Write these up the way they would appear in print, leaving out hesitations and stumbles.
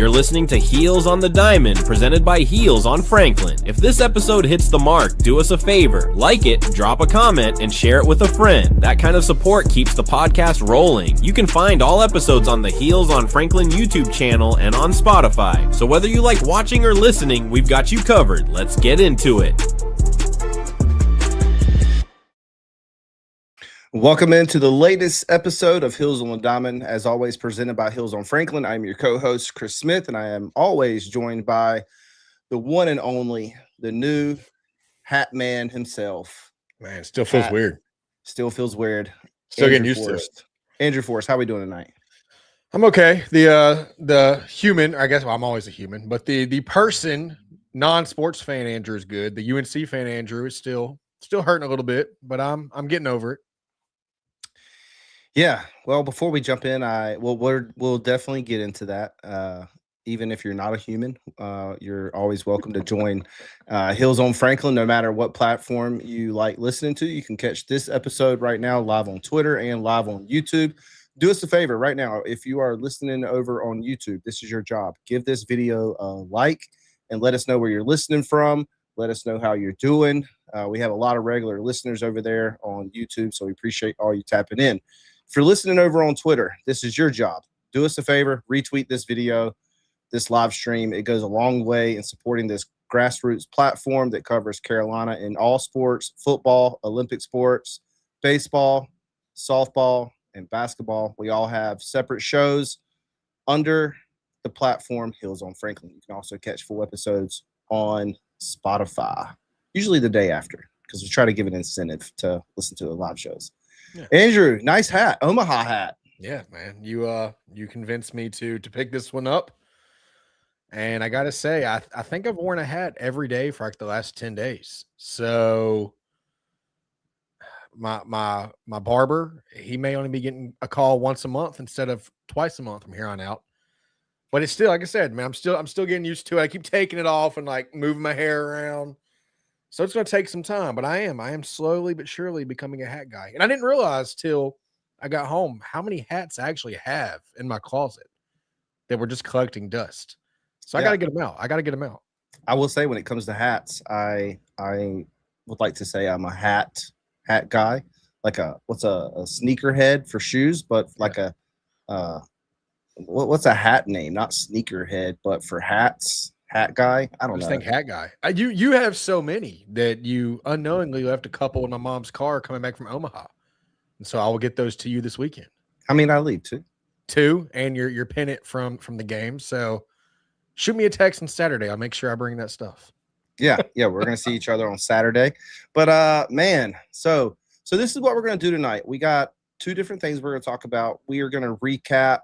You're listening to Heels on the Diamond, presented by Heels on Franklin. If this episode hits the mark, do us a favor, like it, drop a comment, and share it with a friend. That kind of support keeps the podcast rolling. You can find all episodes on the Heels on Franklin YouTube channel and on Spotify. So whether you like watching or listening, we've got you covered. Let's get into it. Welcome into the latest episode of Heels on the Diamond, as always presented by Heels on Franklin. I'm your co-host, Chris Smith, and I am always joined by the one and only, the new hat man himself. Man, it still feels weird. Still feels weird. Still getting used to it. Andrew Forrest, how are we doing tonight? I'm okay. The human, I guess, well, I'm always a human, but the person, non-sports fan Andrew is good. The UNC fan Andrew is still hurting a little bit, but I'm getting over it. Yeah, well, before we jump in, we'll definitely get into that. Even if you're not a human, you're always welcome to join Heels on Franklin, no matter what platform you like listening to. You can catch this episode right now live on Twitter and live on YouTube. Do us a favor right now. If you are listening over on YouTube, this is your job. Give this video a like and let us know where you're listening from. Let us know how you're doing. We have a lot of regular listeners over there on YouTube, so we appreciate all you tapping in. If you're listening over on Twitter, this is your job. Do us a favor, retweet this video, this live stream. It goes a long way in supporting this grassroots platform that covers Carolina in all sports: football, Olympic sports, baseball, softball, and basketball. We all have separate shows under the platform Heels on Franklin. You can also catch full episodes on Spotify, usually the day after, because we try to give an incentive to listen to the live shows. Yeah. Andrew, nice hat, Omaha hat. Yeah, man, you convinced me to pick this one up, and I gotta say, I think I've worn a hat every day for like the last 10 days. So my barber, he may only be getting a call once a month instead of twice a month from here on out. But it's still, like I said, man, I'm still getting used to it. I keep taking it off and like moving my hair around. So it's going to take some time, but I am slowly but surely becoming a hat guy. And I didn't realize till I got home how many hats I actually have in my closet that were just collecting dust. So I got to get them out. I will say, when it comes to hats, I would like to say I'm a hat guy, like a sneaker head for shoes, but like what's a hat name? Not sneaker head, but for hats. Hat guy? I don't know. I think hat guy. You have so many that you unknowingly left a couple in my mom's car coming back from Omaha. And so I will get those to you this weekend. I mean, I leave two, and your pennant from the game. So shoot me a text on Saturday. I'll make sure I bring that stuff. Yeah, we're gonna see each other on Saturday. But man, so this is what we're gonna do tonight. We got two different things we're gonna talk about. We are gonna recap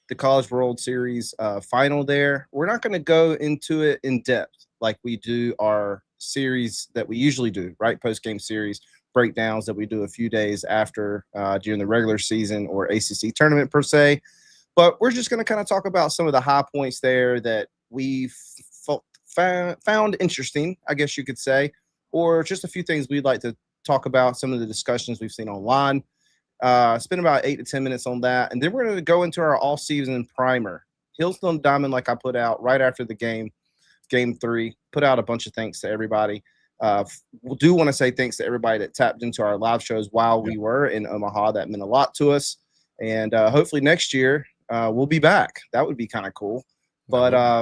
the College World Series final there. We're not going to go into it in depth like we do our series that we usually do, right? Post-game series breakdowns that we do a few days after during the regular season or ACC tournament per se. But we're just going to kind of talk about some of the high points there that we found interesting, I guess you could say, or just a few things we'd like to talk about, some of the discussions we've seen online. Spend about 8 to 10 minutes on that, and then we're going to go into our off-season primer. Heels on the Diamond, like I put out right after the game 3, put out a bunch of thanks to everybody. We do want to say thanks to everybody that tapped into our live shows while we were in Omaha. That meant a lot to us, and hopefully next year we'll be back. That would be kind of cool. But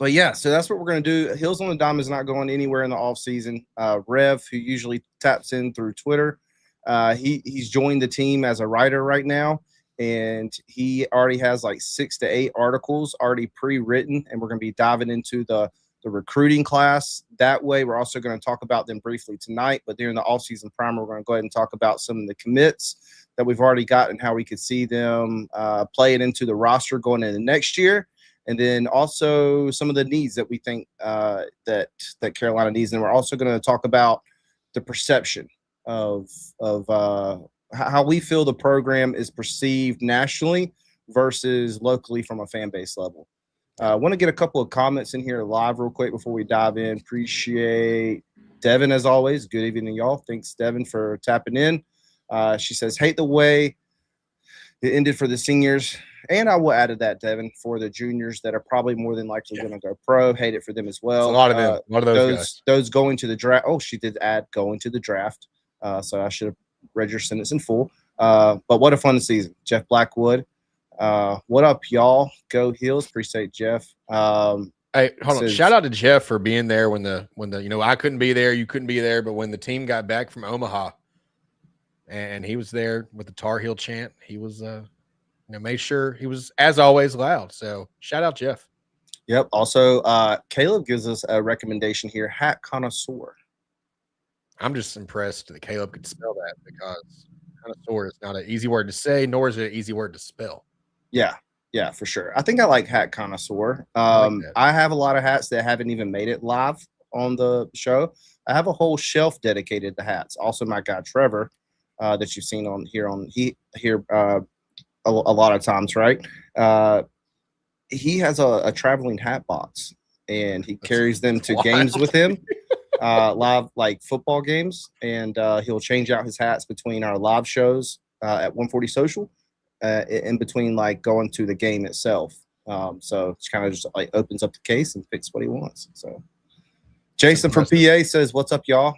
yeah, so that's what we're going to do. Heels on the Diamond is not going anywhere in the off-season. Rev, who usually taps in through Twitter, he's joined the team as a writer right now, and he already has like 6 to 8 articles already pre-written, and we're going to be diving into the recruiting class that way. We're also going to talk about them briefly tonight, but during the offseason primer, we're going to go ahead and talk about some of the commits that we've already got and how we could see them play it into the roster going into next year, and then also some of the needs that we think that Carolina needs. And we're also going to talk about the perception of how we feel the program is perceived nationally versus locally from a fan base level. I want to get a couple of comments in here live real quick before we dive in. Appreciate Devin, as always. Good evening, y'all. Thanks, Devin, for tapping in. She says, hate the way it ended for the seniors And I will add to that, Devin, for the juniors that are probably more than likely going to go pro. Hate it for them as well. It's a lot of them. A lot of those guys. Those going to the draft. Oh, she did add going to the draft. So I should have read your sentence in full. But what a fun season. Jeff Blackwood. What up, y'all? Go Heels. Appreciate Jeff. Hey, hold on. Shout out to Jeff for being there when the I couldn't be there, you couldn't be there, but when the team got back from Omaha and he was there with the Tar Heel chant, he was made sure he was, as always, loud. So shout out Jeff. Yep. Also, Caleb gives us a recommendation here, hat connoisseur. I'm just impressed that Caleb could spell that, because connoisseur is not an easy word to say, nor is it an easy word to spell. Yeah, for sure. I think I like hat connoisseur. I have a lot of hats that haven't even made it live on the show. I have a whole shelf dedicated to hats. Also, my guy Trevor, that you've seen on here a lot of times, right? He has a traveling hat box, and he carries them to games with him, live like football games, and he'll change out his hats between our live shows at 140 Social, in between like going to the game itself. So it's kind of just like opens up the case and picks what he wants. So Jason from PA says, "What's up, y'all?"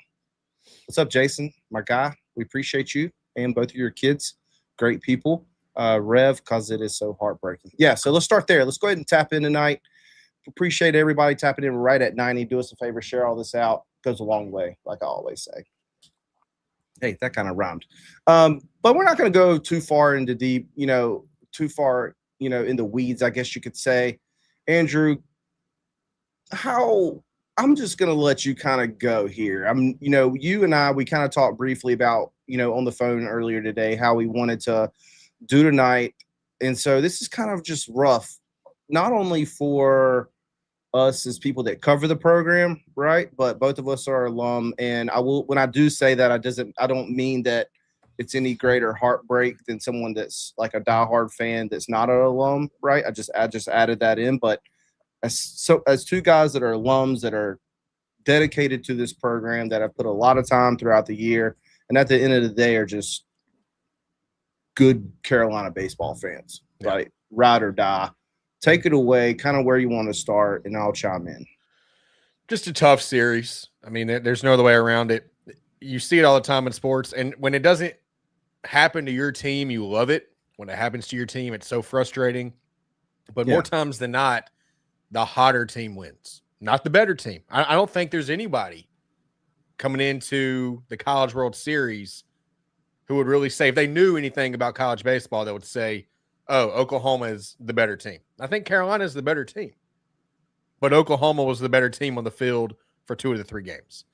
What's up, Jason, my guy? We appreciate you and both of your kids. Great people. Rev, because it is so heartbreaking. Yeah, so let's start there. Let's go ahead and tap in tonight. Appreciate everybody tapping in right at 90. Do us a favor, share all this out. Goes a long way, like I always say. Hey, that kind of rhymed. But we're not going to go too far into deep, in the weeds, I guess you could say. Andrew, I'm just going to let you kind of go here. You and I, we kind of talked briefly about, on the phone earlier today, how we wanted to do tonight. And so this is kind of just rough, not only for us as people that cover the program, right? But both of us are alum. And when I do say that, I don't mean that it's any greater heartbreak than someone that's like a diehard fan that's not an alum, right? I just added that in. But as two guys that are alums, that are dedicated to this program, that have put a lot of time throughout the year, and at the end of the day are just good Carolina baseball fans, right? Ride or die. Take it away, kind of where you want to start, and I'll chime in. Just a tough series. I mean, there's no other way around it. You see it all the time in sports, and when it doesn't happen to your team, you love it. When it happens to your team, it's so frustrating. But more times than not, the hotter team wins, not the better team. I don't think there's anybody coming into the College World Series who would really say, if they knew anything about college baseball, they would say, oh, Oklahoma is the better team. I think Carolina is the better team. But Oklahoma was the better team on the field for 2 of the 3 games.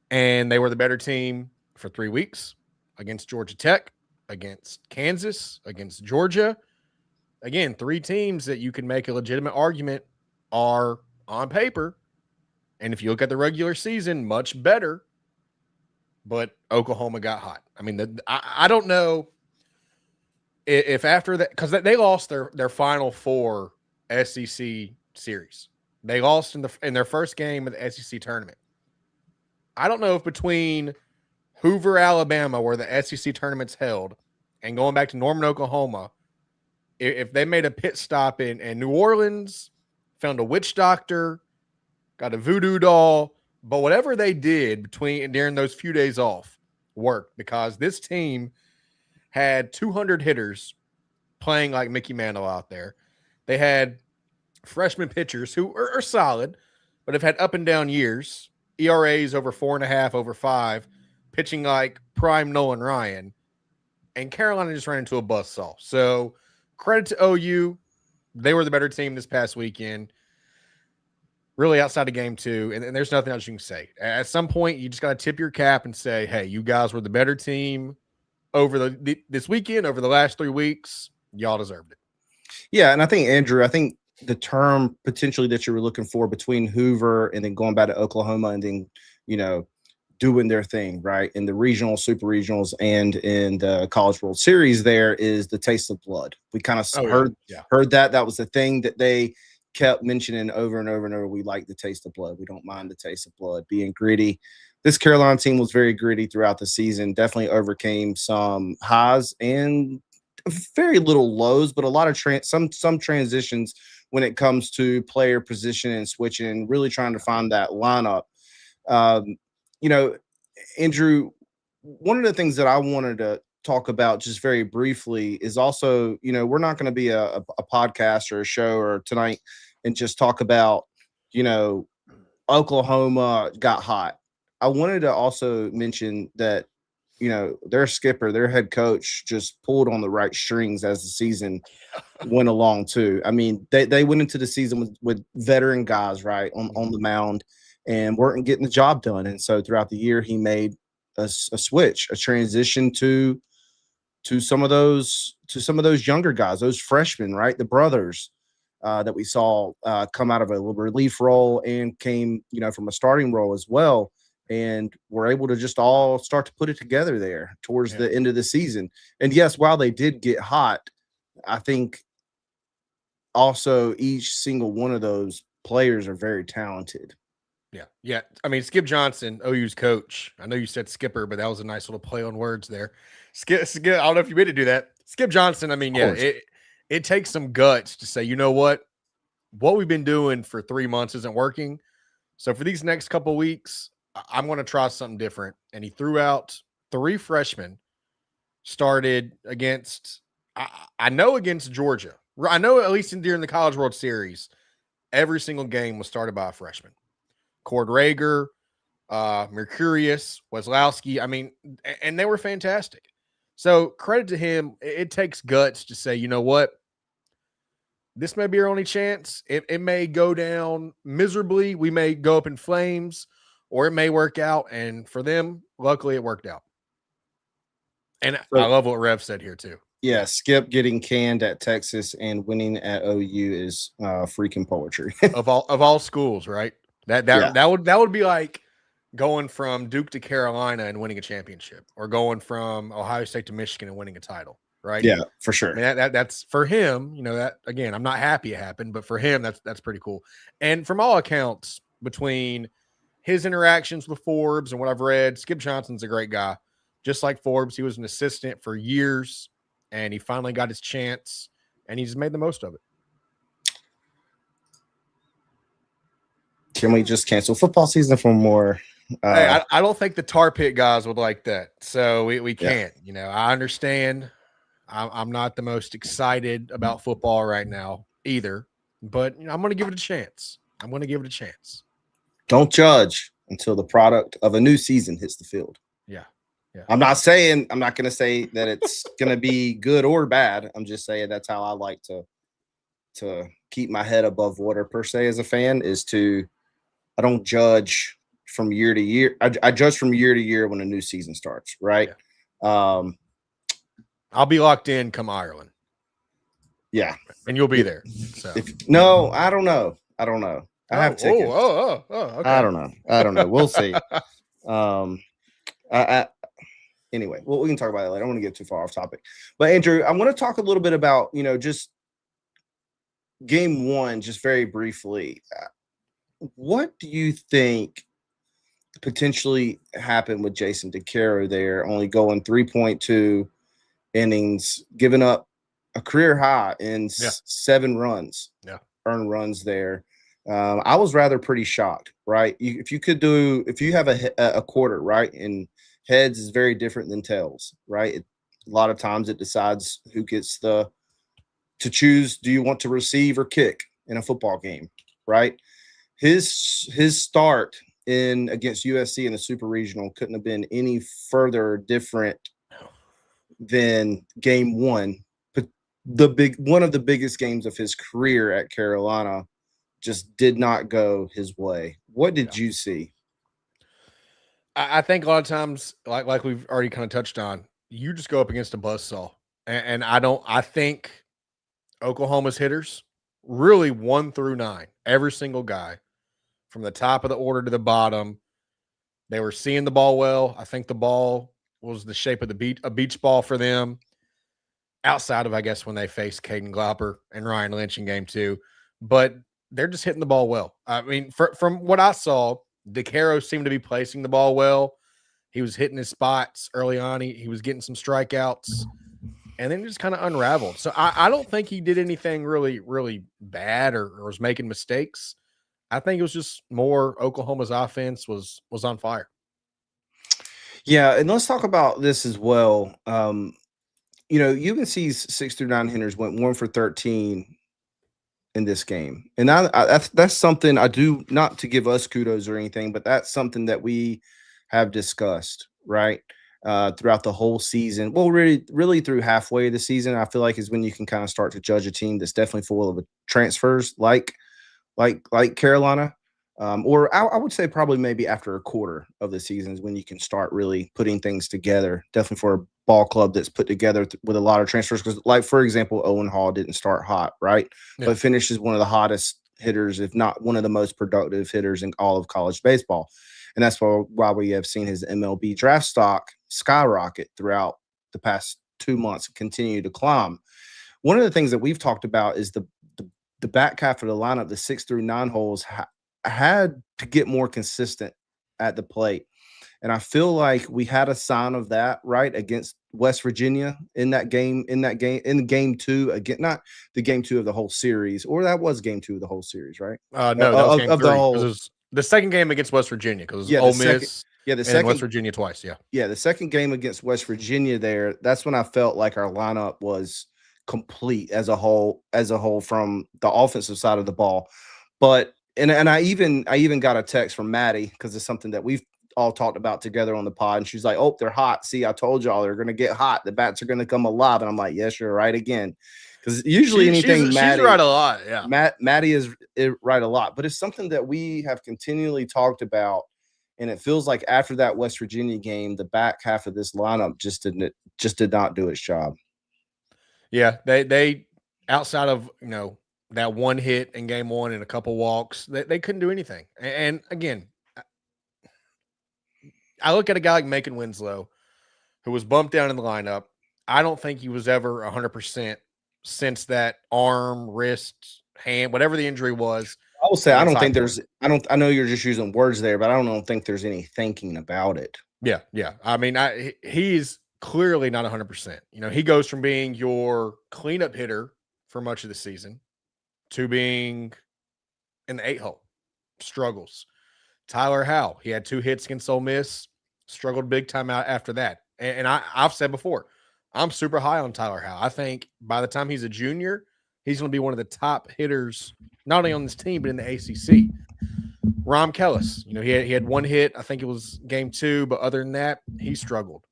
And they were the better team for 3 weeks against Georgia Tech, against Kansas, against Georgia. Again, 3 teams that you can make a legitimate argument are on paper. And if you look at the regular season, much better. But Oklahoma got hot. I mean, I don't know if after that, because they lost their final 4 SEC series. They lost in their first game of the SEC tournament. I don't know if between Hoover, Alabama, where the SEC tournament's held, and going back to Norman, Oklahoma, if they made a pit stop in New Orleans, found a witch doctor, got a voodoo doll, but whatever they did during those few days off worked, because this team had 200 hitters playing like Mickey Mantle out there. They had freshman pitchers who are solid, but have had up and down years, ERAs over 4.5, over 5, pitching like prime Nolan Ryan. And Carolina just ran into a buzzsaw. So credit to OU. They were the better team this past weekend. Really outside of game 2, and there's nothing else you can say. At some point, you just got to tip your cap and say, hey, you guys were the better team over this weekend, over the last 3 weeks. Y'all deserved it. Yeah, and I think, Andrew, the term potentially that you were looking for between Hoover and then going back to Oklahoma and then, doing their thing, right, in the regional, super regionals, and in the College World Series, there is the taste of blood. We kind of heard that. That was the thing that they kept mentioning over and over and over. We like the taste of blood. We don't mind the taste of blood, being gritty. This Carolina team was very gritty throughout the season, definitely overcame some highs and very little lows, but a lot of some transitions when it comes to player position and switching and really trying to find that lineup. Andrew, one of the things that I wanted to talk about just very briefly is also, we're not going to be a podcast or a show or tonight and just talk about, Oklahoma got hot. I wanted to also mention that, their skipper, their head coach just pulled on the right strings as the season went along too. I mean, they went into the season with veteran guys, right, on the mound and weren't getting the job done. And so throughout the year, he made a switch, a transition to some of those younger guys, those freshmen, right, the brothers that we saw come out of a relief role and came, from a starting role as well. And we're able to just all start to put it together there towards the end of the season. And yes, while they did get hot, I think also each single one of those players are very talented. Yeah. I mean, Skip Johnson, OU's coach. I know you said skipper, but that was a nice little play on words there. Skip, I don't know if you meant to do that. Skip Johnson, I mean, it takes some guts to say, you know what we've been doing for 3 months isn't working. So for these next couple of weeks, I'm going to try something different. And he threw out 3 freshmen, started against, I know against Georgia. I know at least during the College World Series, every single game was started by a freshman. Cord Rager, Mercurius, Weslowski. I mean, and they were fantastic. So credit to him. It takes guts to say, you know what? This may be our only chance. It may go down miserably. We may go up in flames, or it may work out. And for them, luckily, it worked out. And I love what Rev said here, too. Yeah, Skip getting canned at Texas and winning at OU is freaking poetry. of all schools, right? That would be like going from Duke to Carolina and winning a championship, or going from Ohio State to Michigan and winning a title, right? Yeah, for sure. I mean, that's for him. That again, I'm not happy it happened, but for him, that's pretty cool. And from all accounts, between his interactions with Forbes and what I've read, Skip Johnson's a great guy. Just like Forbes, he was an assistant for years, and he finally got his chance, and he's made the most of it. Can we just cancel football season for more? Hey, I don't think the Tar Pit guys would like that. So we can't. I understand. I'm not the most excited about football right now either, but I'm going to give it a chance. Don't judge until the product of a new season hits the field. Yeah. I'm not going to say that it's going to be good or bad. I'm just saying that's how I like to keep my head above water per se as a fan, is I don't judge from year to year. I judge from year to year when a new season starts, right? Yeah. I'll be locked in come Ireland. Yeah. And you'll be there. So no, I don't know. I have tickets. Okay. I don't know. We'll see. Anyway, we can talk about it later. I don't want to get too far off topic. But Andrew, I want to talk a little bit about, just game 1, just very briefly. What do you think potentially happened with Jason DeCaro there, only going 3.2 innings, giving up a career high in 7 runs, earned runs there? I was rather pretty shocked, right? If you have a quarter, right, and heads is very different than tails, right? A lot of times it decides who gets to choose. Do you want to receive or kick in a football game, right? His start against USC in the Super Regional couldn't have been any further different than game 1. But one of the biggest games of his career at Carolina just did not go his way. What did you see? I think a lot of times, like we've already kind of touched on, you just go up against a buzzsaw. And I think Oklahoma's hitters, really 1 through 9, every single guy, from the top of the order to the bottom, they were seeing the ball well. I think the ball was the shape of a beach ball for them, outside of, I guess, when they faced Caden Glauper and Ryan Lynch in game 2. But they're just hitting the ball well. I mean, from what I saw, DeCaro seemed to be placing the ball well. He was hitting his spots early on. He was getting some strikeouts. and then it just kind of unraveled. So I don't think he did anything really, really bad or was making mistakes. I think it was just more Oklahoma's offense was on fire. Yeah, and let's talk about this as well. UNC's 6 through 9 hitters went 1 for 13 in this game, and that's something I do, not to give us kudos or anything, but that's something that we have discussed, right? Throughout the whole season. Well, really through halfway of the season, I feel like is when you can kind of start to judge a team that's definitely full of transfers, like Carolina. Or I would say probably maybe after a quarter of the season is when you can start really putting things together. Definitely for a ball club that's put together with a lot of transfers. Because, like, for example, Owen Hall didn't start hot, right? Yeah. But finishes one of the hottest hitters, if not one of the most productive hitters in all of college baseball. And that's why we have seen his MLB draft stock skyrocket throughout the past 2 months and continue to climb. One of the things that we've talked about is the back half of the lineup, the 6 through 9 holes, had to get more consistent at the plate. And I feel like we had a sign of that, right, against West Virginia in game 2, again, not the game 2 of the whole series, or that was game 2 of the whole series, right? No, that was game 3. The whole, the second game against West Virginia, because Ole Miss, the second West Virginia twice, the second game against West Virginia there, that's when I felt like our lineup was complete as a whole from the offensive side of the ball. But and I even got a text from Maddie, because it's something that we've all talked about together on the pod, and she's like, "Oh, they're hot. See, I told y'all they're gonna get hot. The bats are gonna come alive." And I'm like, "Yes, you're right again." Because usually she's right a lot. Yeah, Maddie is right a lot, but it's something that we have continually talked about, and it feels like after that West Virginia game, the back half of this lineup just did not do its job. Yeah, they outside of that one hit in game 1 and a couple walks, they couldn't do anything. And again, I look at a guy like Macon Winslow, who was bumped down in the lineup. I don't think he was ever 100% since that arm, wrist, hand, whatever the injury was. I will say, I I know you're just using words there, but I don't think there's any thinking about it. Yeah. I mean, he's clearly not 100%. He goes from being your cleanup hitter for much of the season to being in the 8-hole. Struggles. Tyler Howe, he had 2 hits against Ole Miss, struggled big time out after that. And I've said before, I'm super high on Tyler Howe. I think by the time he's a junior, he's going to be one of the top hitters, not only on this team, but in the ACC. Rom Kellis, he had 1 hit. I think it was game 2, but other than that, he struggled.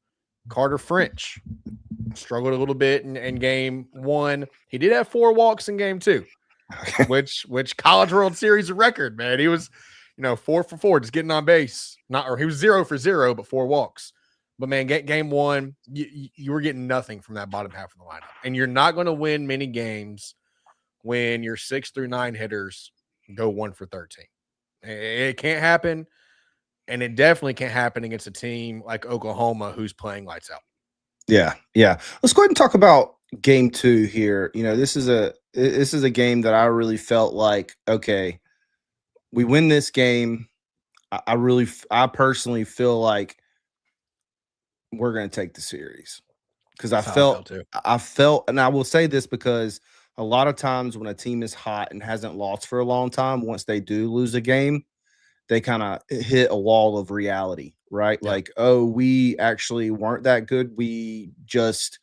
Carter French struggled a little bit in game 1. He did have 4 walks in game 2, which College World Series record, man. He was 4 for 4, just getting on base. He was 0 for 0, but 4 walks. But man, game 1, you were getting nothing from that bottom half of the lineup, and you're not going to win many games when your 6 through 9 hitters go 1 for 13. It can't happen, and it definitely can't happen against a team like Oklahoma who's playing lights out. Yeah. Let's go ahead and talk about game 2 here. This is a game that I really felt like, okay, we win this game. I personally feel like we're going to take the series, because I felt, and I will say this because a lot of times when a team is hot and hasn't lost for a long time, once they do lose a game, they kind of hit a wall of reality, right? Yeah. Like, oh, we actually weren't that good. We just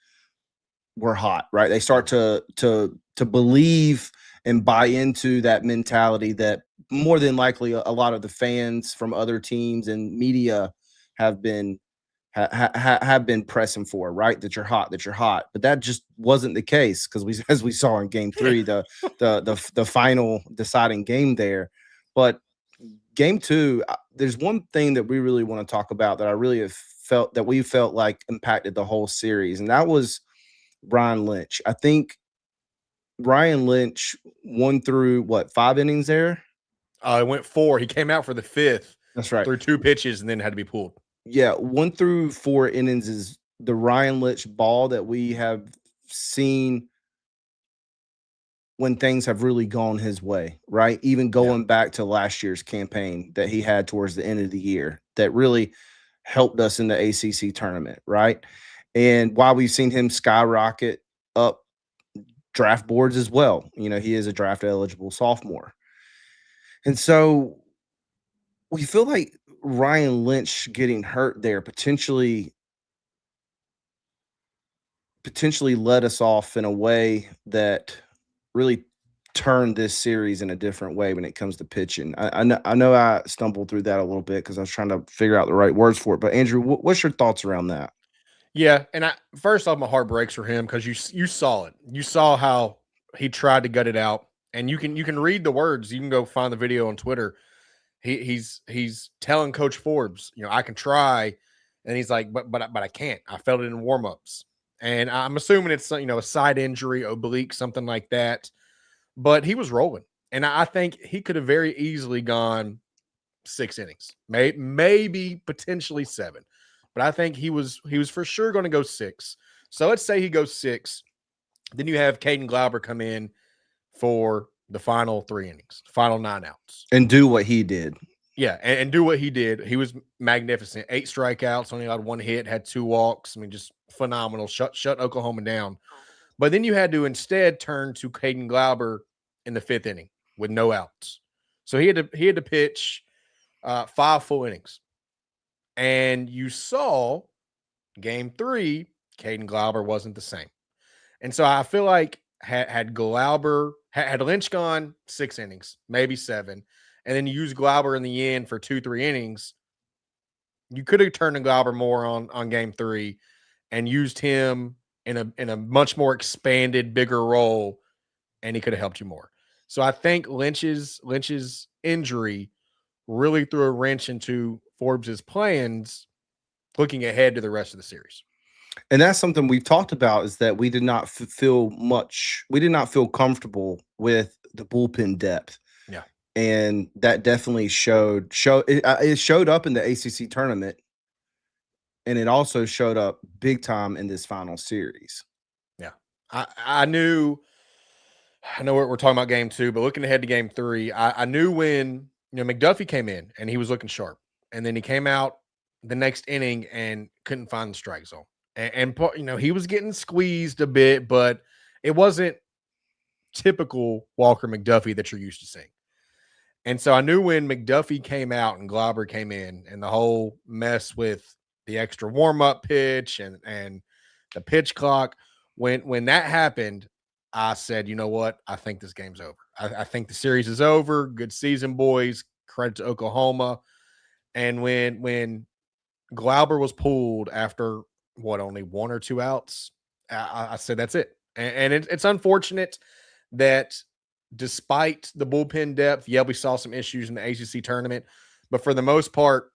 were hot, right? They start to believe and buy into that mentality that more than likely a lot of the fans from other teams and media have been pressing for, right? That you're hot, but that just wasn't the case, because as we saw in game 3, the final deciding game there. But game 2, there's one thing that we really want to talk about that I really have felt that we felt like impacted the whole series, and that was Ryan Lynch. I think Ryan Lynch won through 5 innings there. It went 4. He came out for the 5th. That's right. Through 2 pitches and then had to be pulled. Yeah, 1 through 4 innings is the Ryan Lynch ball that we have seen when things have really gone his way, right? Even going back to last year's campaign that he had towards the end of the year that really helped us in the ACC tournament, right? And while we've seen him skyrocket up draft boards as well, he is a draft eligible sophomore. And so we feel like Ryan Lynch getting hurt there potentially led us off in a way that really turned this series in a different way when it comes to pitching. I know I stumbled through that a little bit because I was trying to figure out the right words for it. But Andrew, what's your thoughts around that? Yeah, and first off, my heart breaks for him because you saw it. You saw how he tried to gut it out, and you can read the words. You can go find the video on Twitter. He's telling Coach Forbes, I can try, and he's like, but I can't. I felt it in warmups, and I'm assuming it's a side injury, oblique, something like that. But he was rolling, and I think he could have very easily gone 6 innings, maybe potentially 7. But I think he was for sure going to go 6. So let's say he goes 6. Then you have Caden Glauber come in for the final 3 innings, final 9 outs. And do what he did. Yeah, and do what he did. He was magnificent. 8 strikeouts, only allowed 1 hit, had 2 walks. I mean, just phenomenal. Shut Oklahoma down. But then you had to instead turn to Caden Glauber in the 5th inning with no outs. So he had to pitch 5 full innings. And you saw game 3, Caden Glauber wasn't the same. And so I feel like had Lynch gone 6 innings, maybe 7, and then you use Glauber in the end for 2-3 innings, you could have turned to Glauber more on game 3 and used him in a much more expanded, bigger role, and he could have helped you more. So I think Lynch's injury really threw a wrench into Forbes's plans looking ahead to the rest of the series. And that's something we've talked about, is that we did not feel comfortable with the bullpen depth. Yeah. And that definitely showed it showed up in the ACC tournament, and it also showed up big time in this final series. Yeah. I know we're talking about game 2, but looking ahead to game 3, I knew when McDuffie came in and he was looking sharp, and then he came out the next inning and couldn't find the strike zone. And he was getting squeezed a bit, but it wasn't typical Walker McDuffie that you're used to seeing. And so I knew when McDuffie came out and Glauber came in, and the whole mess with the extra warm-up pitch and the pitch clock, when that happened, I said, you know what? I think this game's over. I think the series is over. Good season, boys. Credit to Oklahoma. And when Glauber was pulled after only 1 or 2 outs, I said that's it. And it's unfortunate that despite the bullpen depth, we saw some issues in the ACC tournament, but for the most part,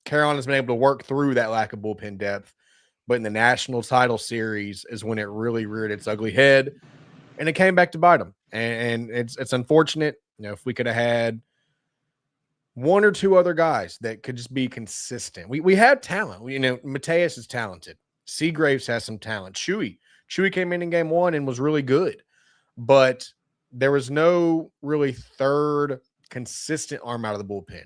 Carolina's been able to work through that lack of bullpen depth. But in the national title series is when it really reared its ugly head, and it came back to bite them. And it's unfortunate. If we could have had 1 or 2 other guys that could just be consistent. We had talent. Mateus is talented. Seagraves has some talent. Chewy came in game 1 and was really good, but there was no really third consistent arm out of the bullpen.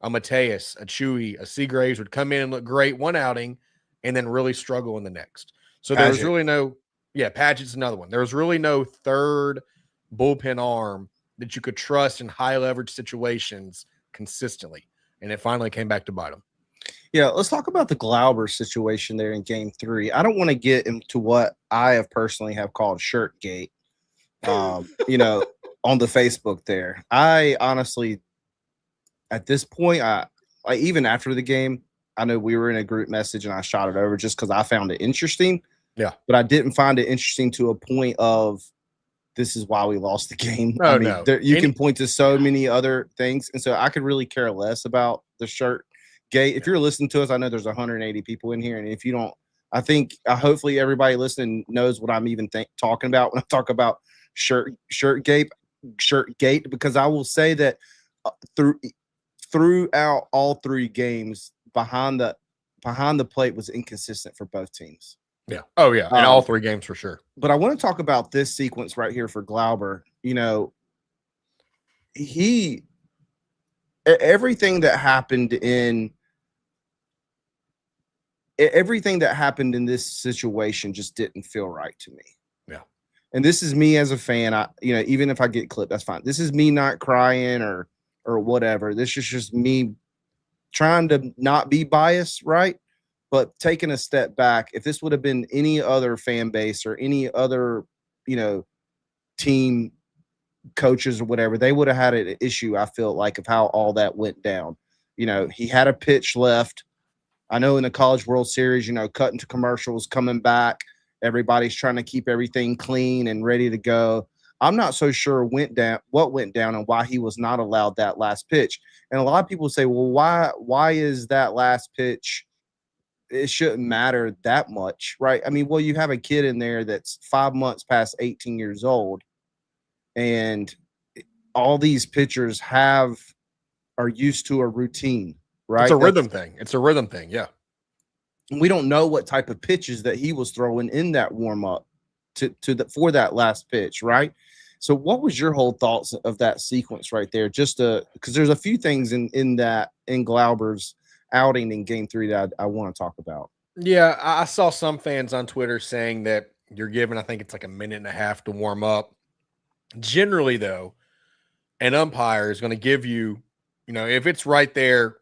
A Mateus, a Chewy, a Seagraves would come in and look great one outing and then really struggle in the next. So there was really no Padgett's another one. There was really no third bullpen arm that you could trust in high leverage situations consistently. And it finally came back to bite him. Yeah, let's talk about the Glauber situation there in game 3. I don't want to get into what I have personally called Shirtgate, on the Facebook there. I honestly, at this point, I even after the game, I know we were in a group message and I shot it over just because I found it interesting. Yeah. But I didn't find it interesting to a point of this is why we lost the game. Oh, no. You can point to so many other things. And so I could really care less about the shirt gate. If you're listening to us, I know there's 180 people in here. And if you don't, I think hopefully everybody listening knows what I'm even talking about when I talk about shirt gate, because I will say that throughout all 3 games, behind the plate was inconsistent for both teams. Yeah. Oh, yeah. In all 3 games for sure. But I want to talk about this sequence right here for Glauber. Everything that happened in everything that happened in this situation just didn't feel right to me. Yeah. And this is me as a fan. Even if I get clipped, that's fine. This is me not crying or whatever. This is just me trying to not be biased, right? But taking a step back, if this would have been any other fan base or any other, team coaches or whatever, they would have had an issue, I feel like, of how all that went down. He had a pitch left. I know in the College World Series, cutting to commercials, coming back, everybody's trying to keep everything clean and ready to go. I'm not so sure what went down and why he was not allowed that last pitch. And a lot of people say, well, why is that last pitch? It shouldn't matter that much, right? I mean, well, you have a kid in there that's 5 months past 18 years old, and all these pitchers are used to a routine, right? It's a rhythm thing. It's a rhythm thing, yeah. We don't know what type of pitches that he was throwing in that warm up for that last pitch, right? So, what was your whole thoughts of that sequence right there? Just because there's a few things in Glauber's outing in Game 3 that I want to talk about. Yeah, I saw some fans on Twitter saying that you're given, I think it's like a minute and a half to warm up. Generally, though, an umpire is going to give you, if it's right there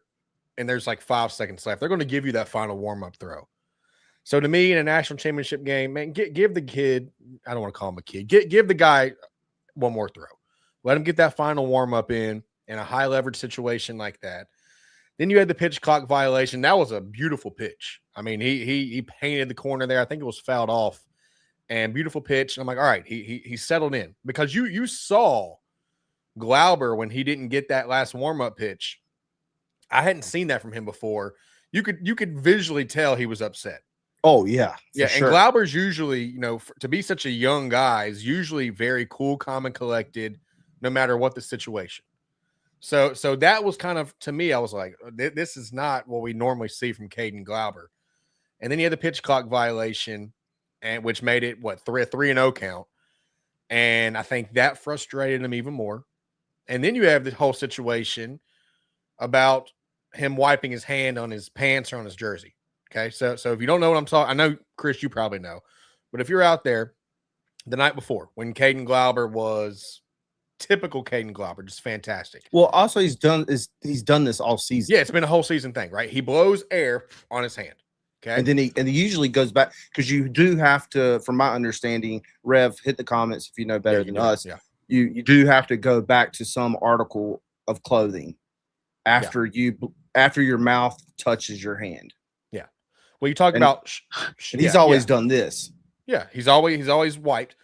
and there's like 5 seconds left, they're going to give you that final warm-up throw. So to me, in a national championship game, man, give the kid, I don't want to call him a kid, give the guy one more throw. Let him get that final warm-up in a high leverage situation like that. Then you had the pitch clock violation. That was a beautiful pitch. I mean, he painted the corner there. I think it was fouled off. And beautiful pitch. And I'm like, all right, he settled in. Because you saw Glauber when he didn't get that last warm-up pitch. I hadn't seen that from him before. You could visually tell he was upset. Oh, yeah. Yeah, sure. And Glauber's usually, to be such a young guy, is usually very cool, calm, and collected, no matter what the situation. So that was kind of, to me, I was like, this is not what we normally see from Caden Glauber. And then you had the pitch clock violation, and which made it, 3-0 count. And I think that frustrated him even more. And then you have the whole situation about him wiping his hand on his pants or on his jersey. Okay, so if you don't know what I'm talking, I know, Chris, you probably know. But if you're out there the night before when Caden Glauber was typical Caden Glauber, just fantastic. Well, also he's done this all season. Yeah, it's been a whole season thing, right? He blows air on his hand. Okay. And then he usually goes back, because you do have to, from my understanding, Rev, hit the comments if you know better than us. Yeah. You do have to go back to some article of clothing after your mouth touches your hand. Yeah. Well, you talk about he's always done this. Yeah, he's always wiped.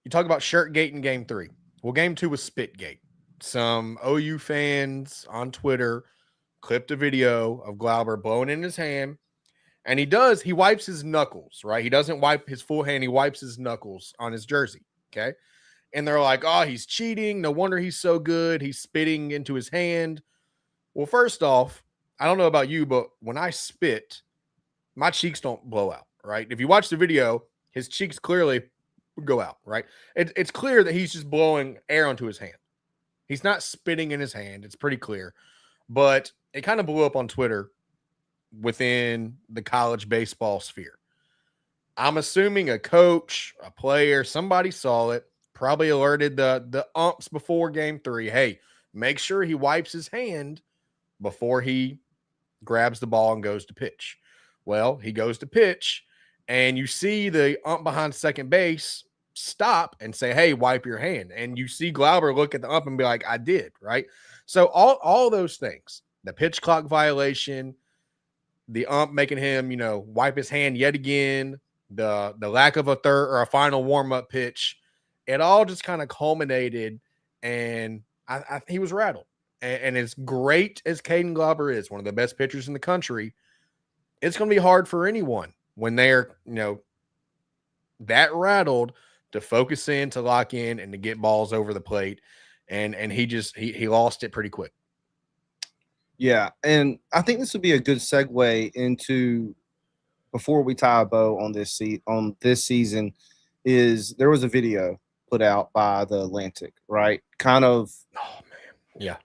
You talk about Shirtgate in Game 3. Well, Game 2 was Spitgate. Some OU fans on Twitter clipped a video of Glauber blowing in his hand. And he wipes his knuckles, right? He doesn't wipe his full hand. He wipes his knuckles on his jersey, okay? And they're like, oh, he's cheating. No wonder he's so good. He's spitting into his hand. Well, first off, I don't know about you, but when I spit, my cheeks don't blow out, right? If you watch the video, his cheeks clearly go out, right? It's clear that he's just blowing air onto his hand. He's not spitting in his hand. It's pretty clear. But it kind of blew up on Twitter within the college baseball sphere. I'm assuming a coach, a player, somebody saw it, probably alerted the umps before Game 3. Hey, make sure he wipes his hand before he grabs the ball and goes to pitch. Well, he goes to pitch, and you see the ump behind second base stop and say, hey, wipe your hand. And you see Glauber look at the ump and be like, I did, right? So all those things, the pitch clock violation, the ump making him, wipe his hand yet again, the lack of a third or a final warm-up pitch, it all just kind of culminated, and I he was rattled. And as great as Caden Glauber is, one of the best pitchers in the country, it's going to be hard for anyone when they're, that rattled to focus in, to lock in, and to get balls over the plate. And he lost it pretty quick. Yeah, and I think this would be a good segue into, before we tie a bow on this season, is there was a video put out by the Atlantic, right? Kind of. Oh man, yeah.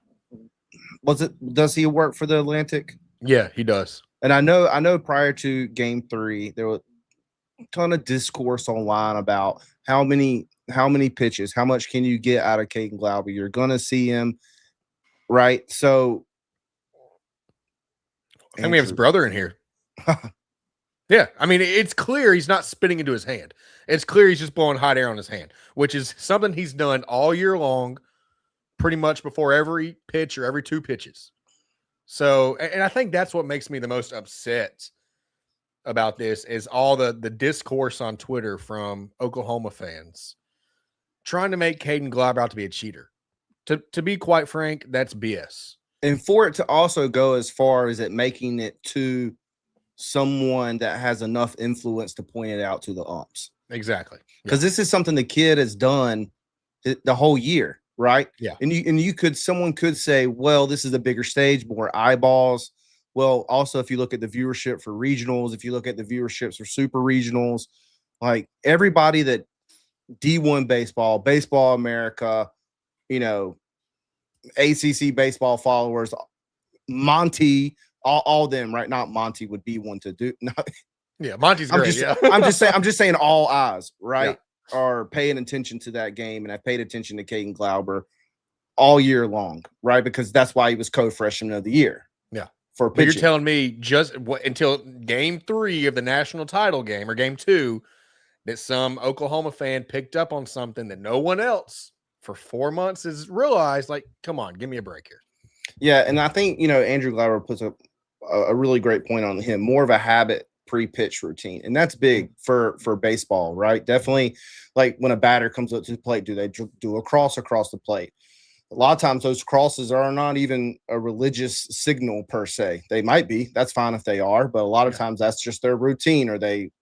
Does he work for the Atlantic? Yeah, he does. And I know prior to game 3, there was a ton of discourse online about how many pitches, how much can you get out of Caden Glauber? You're going to see him, right? So, and we have his brother in here. Yeah, I mean, it's clear he's not spitting into his hand. It's clear he's just blowing hot air on his hand, which is something he's done all year long, pretty much before every pitch or every 2 pitches. So, and I think that's what makes me the most upset about this is all the discourse on Twitter from Oklahoma fans trying to make Caden Glauber out to be a cheater. To be quite frank, that's BS. And for it to also go as far as it making it to someone that has enough influence to point it out to the umps. Exactly. Because this is something the kid has done the whole year, right? Yeah. And someone could say, well, this is a bigger stage, more eyeballs. Well, also, if you look at the viewership for regionals, if you look at the viewerships for super regionals, like everybody that D1 baseball America, ACC baseball followers, Monty, all them, right? Not Monty would be one to do. Yeah, Monty's great. I'm just saying all eyes, right, are paying attention to that game, and I paid attention to Caden Glauber all year long, right? Because that's why he was co-freshman of the year. Yeah. For pitching. But you're telling me just until game 3 of the national title game or game 2 that some Oklahoma fan picked up on something that no one else for 4 months has realized, like, come on, give me a break here. Yeah, and I think, Andrew Glauber puts up a really great point on him, more of a habit pre-pitch routine. And that's big for baseball, right? Definitely, like when a batter comes up to the plate, do they do a cross across the plate? A lot of times those crosses are not even a religious signal per se. They might be. That's fine if they are. But a lot of times that's just their routine, or they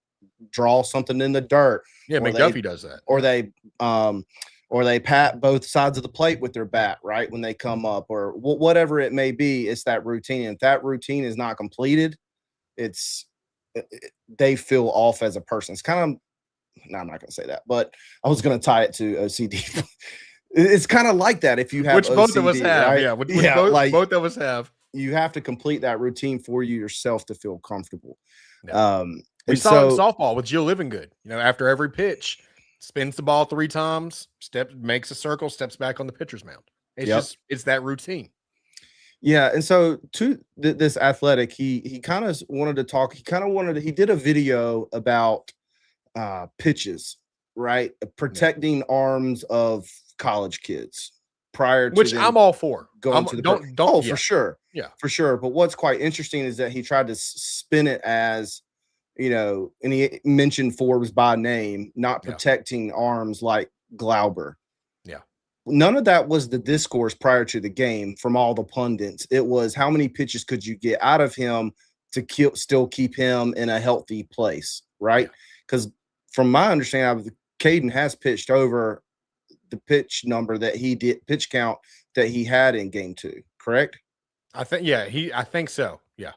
draw something in the dirt. Yeah, McDuffie does that. Or they pat both sides of the plate with their bat, right, when they come up, or whatever it may be. It's that routine. And if that routine is not completed, they feel off as a person. It's kind of, no, I'm not going to say that, but I was going to tie it to OCD. It's kind of like that if you have, which OCD, both of us have, right? Yeah, both of us have. You have to complete that routine for you yourself to feel comfortable. Yeah. We saw it in softball with Jill Livingood. After every pitch, spins the ball 3 times, makes a circle, steps back on the pitcher's mound. It's that routine. Yeah, and so to this athletic, he kind of wanted to talk. He did a video about pitches, right? Protecting arms of college kids prior to, which I'm all for. Going to the don't for sure. Yeah, for sure. But what's quite interesting is that he tried to spin it as, and he mentioned Forbes by name, not protecting arms like Glauber. Yeah. None of that was the discourse prior to the game from all the pundits. It was how many pitches could you get out of him to still keep him in a healthy place, right? Because from my understanding, Caden has pitched over the pitch number that he did, pitch count that he had in game 2, correct? I think so. Yeah.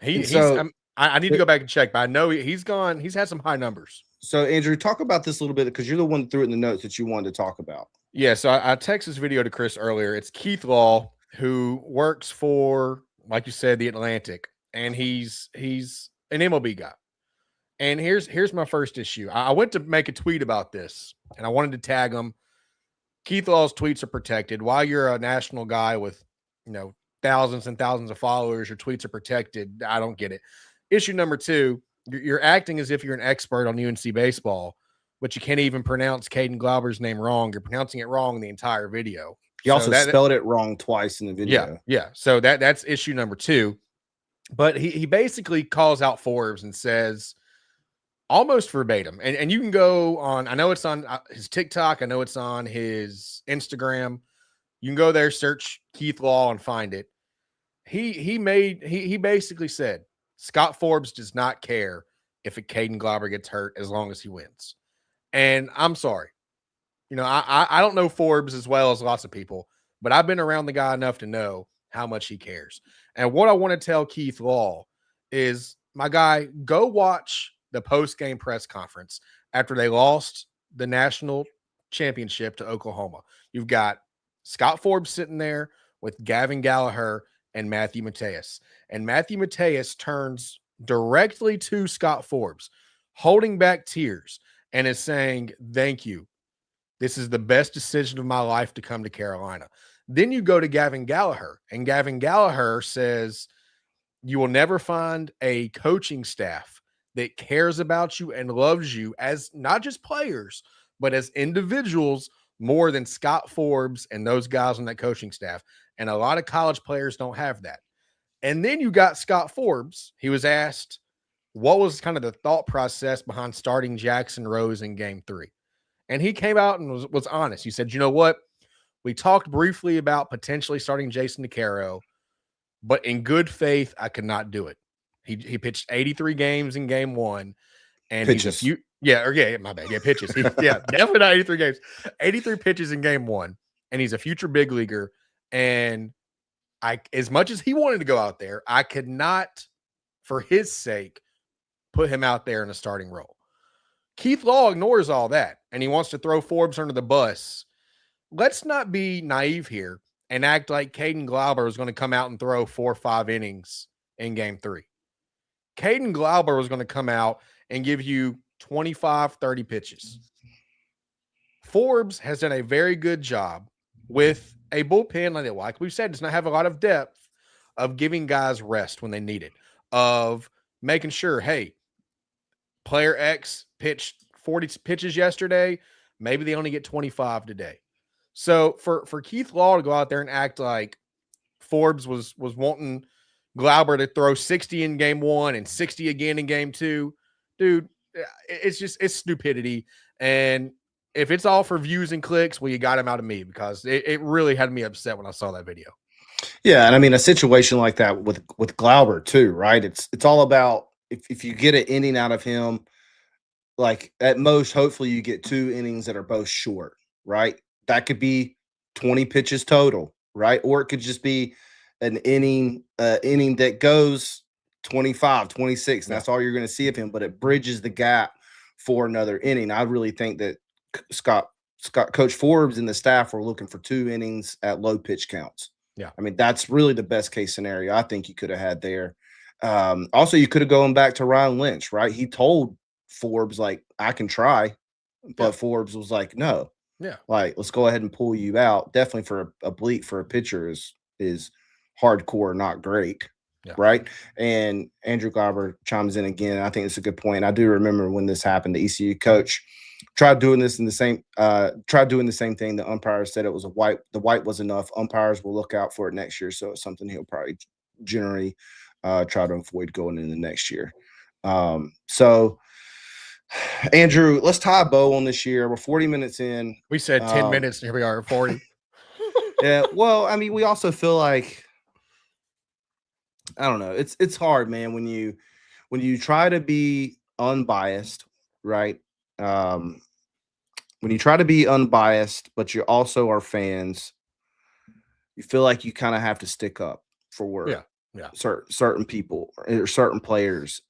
I need to go back and check, but I know he's had some high numbers. So Andrew, talk about this a little bit, because you're the one that threw it in the notes that you wanted to talk about. Yeah. So I texted this video to Chris earlier. It's Keith Law, who works for, like you said, the Atlantic, and he's an MLB guy. And here's my first issue. I went to make a tweet about this, and I wanted to tag him. Keith Law's tweets are protected. While you're a national guy with, thousands and thousands of followers, your tweets are protected. I don't get it. Issue number 2, you're acting as if you're an expert on UNC baseball, but you can't even pronounce Caden Glauber's name wrong. You're pronouncing it wrong in the entire video. He also spelled it wrong twice in the video. Yeah. So that's issue number 2. But he basically calls out Forbes and says, almost verbatim, and you can go on, I know it's on his TikTok, I know it's on his Instagram. You can go there, search Keith Law, and find it. He basically said, Scott Forbes does not care if a Caden Glauber gets hurt as long as he wins. And I'm sorry. I don't know Forbes as well as lots of people, but I've been around the guy enough to know how much he cares. And what I want to tell Keith Law is, my guy, go watch the post-game press conference after they lost the national championship to Oklahoma. You've got Scott Forbes sitting there with Gavin Gallagher and Matthew Mateus. And Matthew Mateus turns directly to Scott Forbes, holding back tears, and is saying, "Thank you. This is the best decision of my life to come to Carolina." Then you go to Gavin Gallagher, and Gavin Gallagher says, "You will never find a coaching staff that cares about you and loves you as not just players, but as individuals more than Scott Forbes and those guys on that coaching staff." And a lot of college players don't have that. And then you got Scott Forbes. He was asked, what was kind of the thought process behind starting Jackson Rose in game 3? And he came out and was honest. He said, "You know what? We talked briefly about potentially starting Jason DeCaro, but in good faith, I could not do it." He pitched 83 games in game 1, and pitches. My bad. Yeah, pitches. Definitely not 83 games. 83 pitches in game 1, and he's a future big leaguer. And as much as he wanted to go out there, I could not, for his sake, put him out there in a starting role. Keith Law ignores all that, and he wants to throw Forbes under the bus. Let's not be naive here and act like Caden Glauber was going to come out and throw 4 or 5 innings in game 3. Caden Glauber was going to come out and give you 25, 30 pitches. Forbes has done a very good job with a bullpen, like we've said, does not have a lot of depth, of giving guys rest when they need it, of making sure, hey, player X pitched 40 pitches yesterday, maybe they only get 25 today. So for Keith Law to go out there and act like Forbes was wanting Glauber to throw 60 in game 1 and 60 again in game 2, dude, it's stupidity. And if it's all for views and clicks, well, you got him out of me, because it really had me upset when I saw that video. Yeah, and I mean, a situation like that with Glauber too, right? It's all about if you get an inning out of him, like at most, hopefully you get 2 innings that are both short, right? That could be 20 pitches total, right? Or it could just be an inning that goes 25, 26. And that's all you're going to see of him, but it bridges the gap for another inning. I really think that Coach Forbes and the staff were looking for 2 innings at low pitch counts. Yeah. I mean, that's really the best case scenario I think you could have had there. Also, you could have gone back to Ryan Lynch, right? He told Forbes, like, I can try, but Forbes was like, no. Yeah. Like, let's go ahead and pull you out. Definitely for a bleep for a pitcher is hardcore, not great. Yeah. Right. And Andrew Glauber chimes in again. I think it's a good point. I do remember when this happened, the ECU coach tried doing the same thing. The umpires said it was the white was enough. Umpires will look out for it next year. So it's something he'll probably generally try to avoid going into next year. So Andrew, let's tie a bow on this year. We're 40 minutes in. We said 10 minutes, and here we are at 40. Yeah. Well, I mean, we also feel like, I don't know. It's hard, man, when you try to be unbiased, right? When you try to be unbiased, but you also are fans, you feel like you kind of have to stick up for certain people or certain players.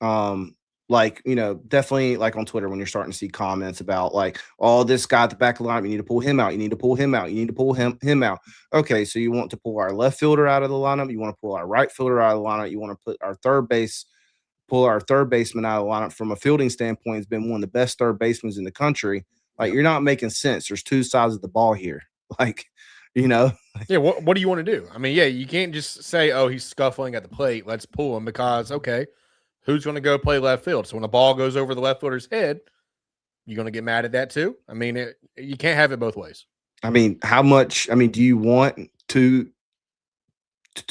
Like, definitely like on Twitter when you're starting to see comments about like, oh, this guy at the back of the line, you need to pull him out. You need to pull him out. You need to pull him out. Okay, so you want to pull our left fielder out of the lineup. You want to pull our right fielder out of the lineup. You want to pull our third baseman out of the lineup. From a fielding standpoint, has been one of the best third basemen in the country. Like, you're not making sense. There's 2 sides of the ball here. Like, Yeah, what do you want to do? I mean, you can't just say, oh, he's scuffling at the plate, let's pull him, because, okay, who's going to go play left field? So when a ball goes over the left fielder's head, you're going to get mad at that too? I mean, you can't have it both ways. I mean, how much? I mean, do you want two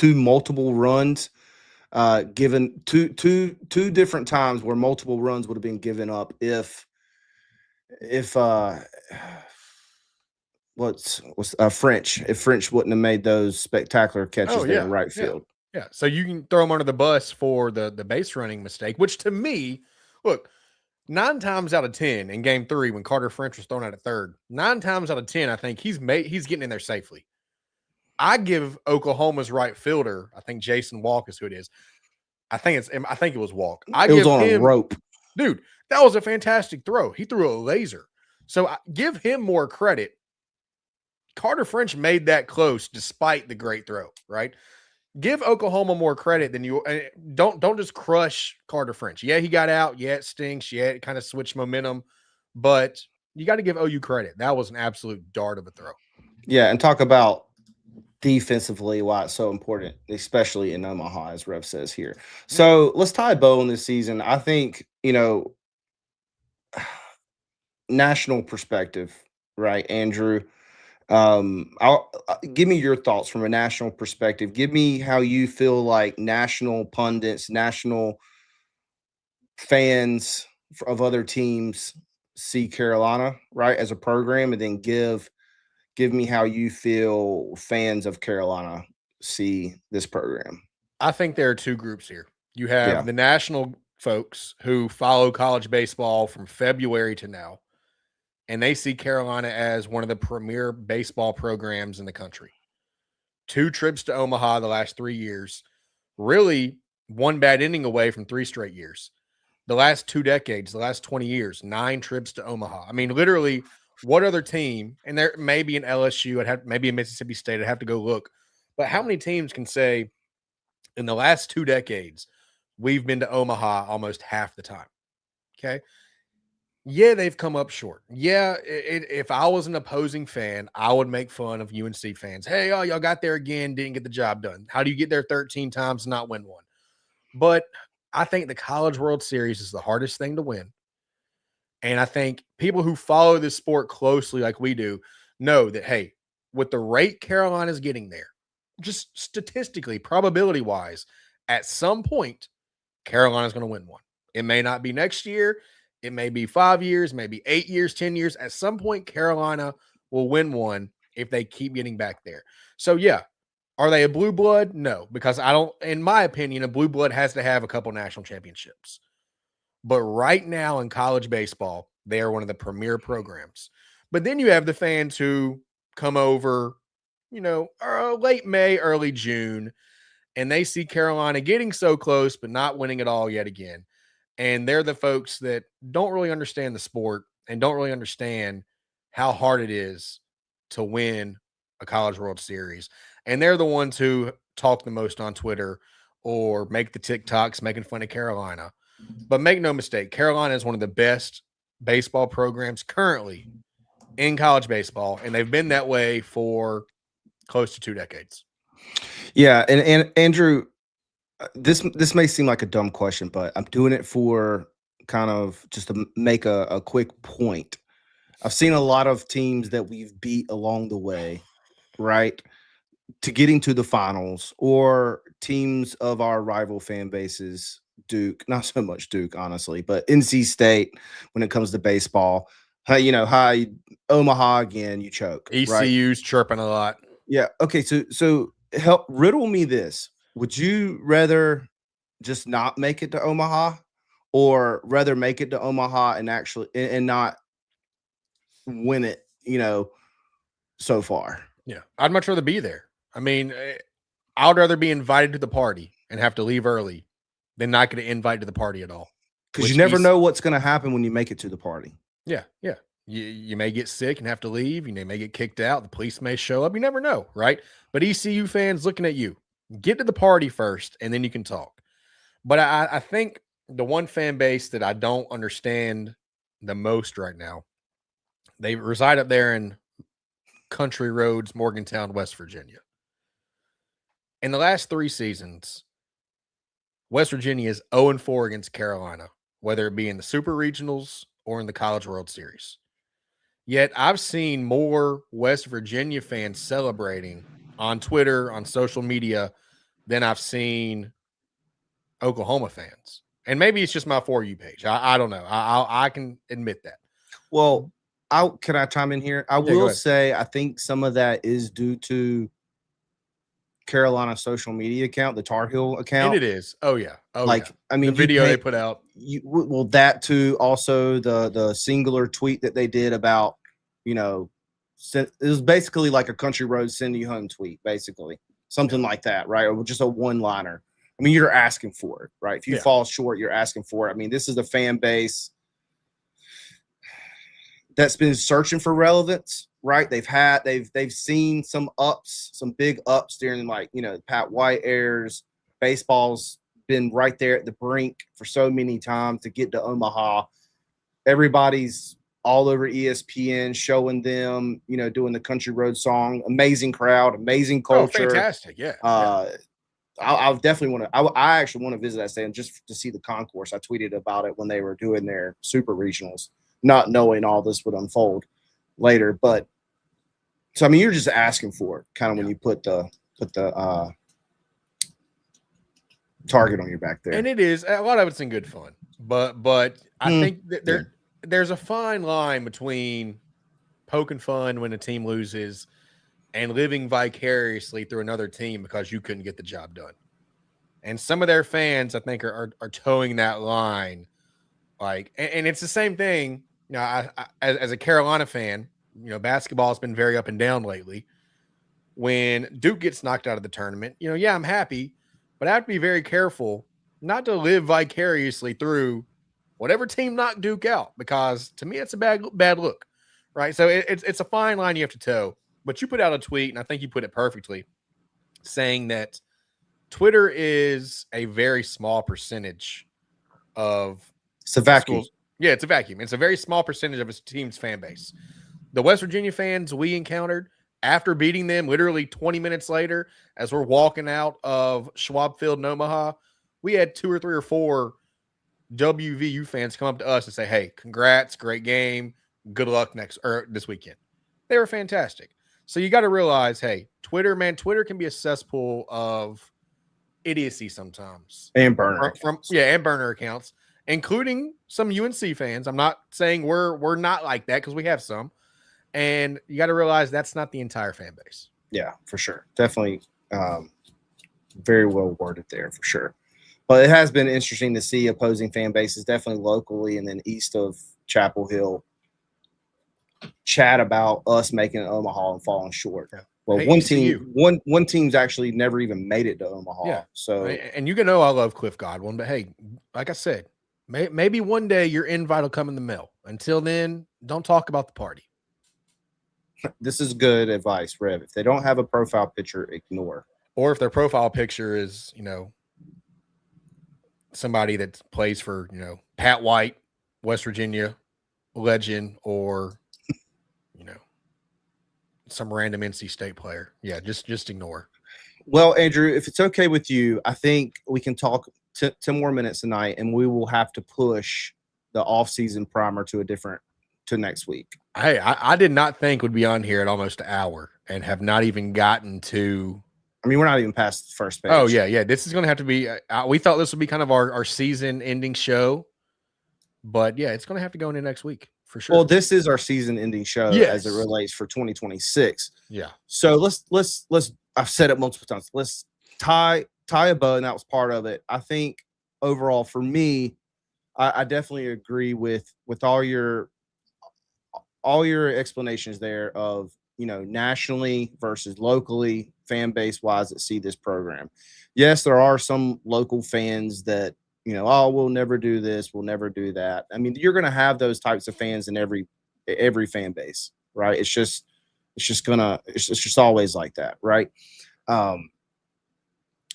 multiple runs given two different times where multiple runs would have been given up if French wouldn't have made those spectacular catches there in right field? Yeah, so you can throw him under the bus for the base running mistake, which to me, look, 9 times out of 10 in game 3 when Carter French was thrown out at third, 9 times out of 10, I think he's getting in there safely. I give Oklahoma's right fielder, I think Jason Walk is who it is. I think it was Walk. It was on a rope. Dude, that was a fantastic throw. He threw a laser. So I give him more credit. Carter French made that close despite the great throw, right? give Oklahoma more credit than you don't just crush Carter French. Yeah, he got out. Yeah, it stinks. Yeah, it kind of switched momentum, but you got to give OU credit. That was an absolute dart of a throw. Yeah, and talk about defensively why it's so important, especially in Omaha, as Rev says here. So let's tie a bow on this season. I think, national perspective, right, Andrew? Give me your thoughts from a national perspective. Give me how you feel like national pundits, national fans of other teams see Carolina, right, as a program, and then give me how you feel fans of Carolina see this program. I think there are two groups here. You have the national folks who follow college baseball from February to now, and they see Carolina as one of the premier baseball programs in the country. 2 trips to Omaha the last 3 years, really one bad inning away from 3 straight years. The last 2 decades, the last 20 years, 9 trips to Omaha. I mean, literally, what other team, and there may be an LSU, maybe a Mississippi State, I'd have to go look, but how many teams can say in the last 2 decades, we've been to Omaha almost half the time? Okay. Yeah, they've come up short. Yeah, if I was an opposing fan, I would make fun of UNC fans. Hey, y'all got there again, didn't get the job done. How do you get there 13 times and not win one? But I think the College World Series is the hardest thing to win. And I think people who follow this sport closely like we do know that, hey, with the rate Carolina's getting there, just statistically, probability-wise, at some point, Carolina's going to win one. It may not be next year. It may be 5 years, maybe 8 years, 10 years. At some point, Carolina will win one if they keep getting back there. So, yeah, are they a blue blood? No, because in my opinion, a blue blood has to have a couple national championships. But right now in college baseball, they are one of the premier programs. But then you have the fans who come over, late May, early June, and they see Carolina getting so close, but not winning it all yet again. And they're the folks that don't really understand the sport and don't really understand how hard it is to win a College World Series. And they're the ones who talk the most on Twitter or make the TikToks making fun of Carolina. But make no mistake, Carolina is one of the best baseball programs currently in college baseball, and they've been that way for close to 2 decades. Yeah, and Andrew, this may seem like a dumb question, but I'm doing it for kind of just to make a quick point. I've seen a lot of teams that we've beat along the way, right, to getting to the finals, or teams of our rival fan bases, Duke, not so much Duke, honestly, but NC State when it comes to baseball. Hi, Omaha again, you choke. ECU's right? Chirping a lot. Yeah. Okay. So help riddle me this. Would you rather just not make it to Omaha, or rather make it to Omaha and actually and not win it, so far? Yeah. I'd much rather be there. I mean, I would rather be invited to the party and have to leave early than not get an invite to the party at all. Because you never know what's going to happen when you make it to the party. Yeah. Yeah. You may get sick and have to leave. You may get kicked out. The police may show up. You never know, right? But ECU fans looking at you. Get to the party first, and then you can talk. But I think the one fan base that I don't understand the most right now, they reside up there in Country Roads, Morgantown, West Virginia. In the last 3 seasons, West Virginia is 0-4 against Carolina, whether it be in the Super Regionals or in the College World Series. Yet I've seen more West Virginia fans celebrating on Twitter, on social media, than I've seen Oklahoma fans. And maybe it's just my For You page. I don't know. I can admit that. Well, can I chime in here? I will say I think some of that is due to Carolina social media account, the Tar Heel account. And it is. Oh, yeah. Oh, yeah. I mean, the video they put out. That too. Also, the singular tweet that they did about, it was basically like a Country Road send you home tweet, basically. Something like that, right? Or just a one-liner. I mean, you're asking for it, right? If you fall short, you're asking for it. I mean, this is the fan base that's been searching for relevance, right? They've seen some ups, some big ups during like, Pat White eras. Baseball's been right there at the brink for so many times to get to Omaha. Everybody's all over ESPN showing them, doing the country road song. Amazing crowd, amazing culture. Oh, fantastic. Yeah. I definitely want to. I actually want to visit that stadium just to see the concourse. I tweeted about it when they were doing their super regionals, not knowing all this would unfold later. But so I mean, you're just asking for it, kind of when you put the target on your back there. And it is a lot of it's in good fun, but I think that there's a fine line between poking fun when a team loses and living vicariously through another team because you couldn't get the job done. And some of their fans, I think, are towing that line. Like, and it's the same thing. I as a Carolina fan, basketball has been very up and down lately. When Duke gets knocked out of the tournament, I'm happy, but I have to be very careful not to live vicariously through whatever team knocked Duke out, because to me, it's a bad look, right? So it's a fine line you have to toe. But you put out a tweet, and I think you put it perfectly, saying that Twitter is a very small percentage of it's a vacuum. Schools. Yeah, it's a vacuum. It's a very small percentage of his team's fan base. The West Virginia fans we encountered after beating them literally 20 minutes later, as we're walking out of Schwab Field in Omaha, we had 2 or 3 or 4 WVU fans come up to us and say, "Hey, congrats, great game, good luck this weekend." They were fantastic. So you got to realize, hey, Twitter can be a cesspool of idiocy sometimes, and burner and burner accounts, including some UNC fans. I'm not saying we're not like that, because we have some, and you got to realize that's not the entire fan base. Yeah, for sure, definitely, very well worded there for sure. But it has been interesting to see opposing fan bases, definitely locally and then east of Chapel Hill, chat about us making it Omaha and falling short. Yeah. Well, one team's actually never even made it to Omaha. Yeah. So, and you can know I love Cliff Godwin, but hey, like I said, maybe one day your invite will come in the mail. Until then, don't talk about the party. This is good advice, Rev. If they don't have a profile picture, ignore. Or if their profile picture is, somebody that plays for, Pat White, West Virginia legend, or some random NC State player. Yeah, just ignore. Well, Andrew, if it's okay with you, I think we can talk 10 more minutes tonight, and we will have to push the off-season primer to next week. Hey, I did not think would be on here at almost an hour and have not even gotten to. I mean, we're not even past the first page. Oh, yeah. This is going to have to be we thought this would be kind of our season-ending show. But, yeah, it's going to have to go into next week for sure. Well, this is our season-ending show as it relates for 2026. Yeah. So let's I've said it multiple times. Let's tie a bow, and that was part of it. I think overall for me, I definitely agree with all your explanations there of, nationally versus locally, fan base wise, that see this program. Yes, there are some local fans that, we'll never do this, we'll never do that. I mean, you're going to have those types of fans in every fan base, right? It's just always like that, right?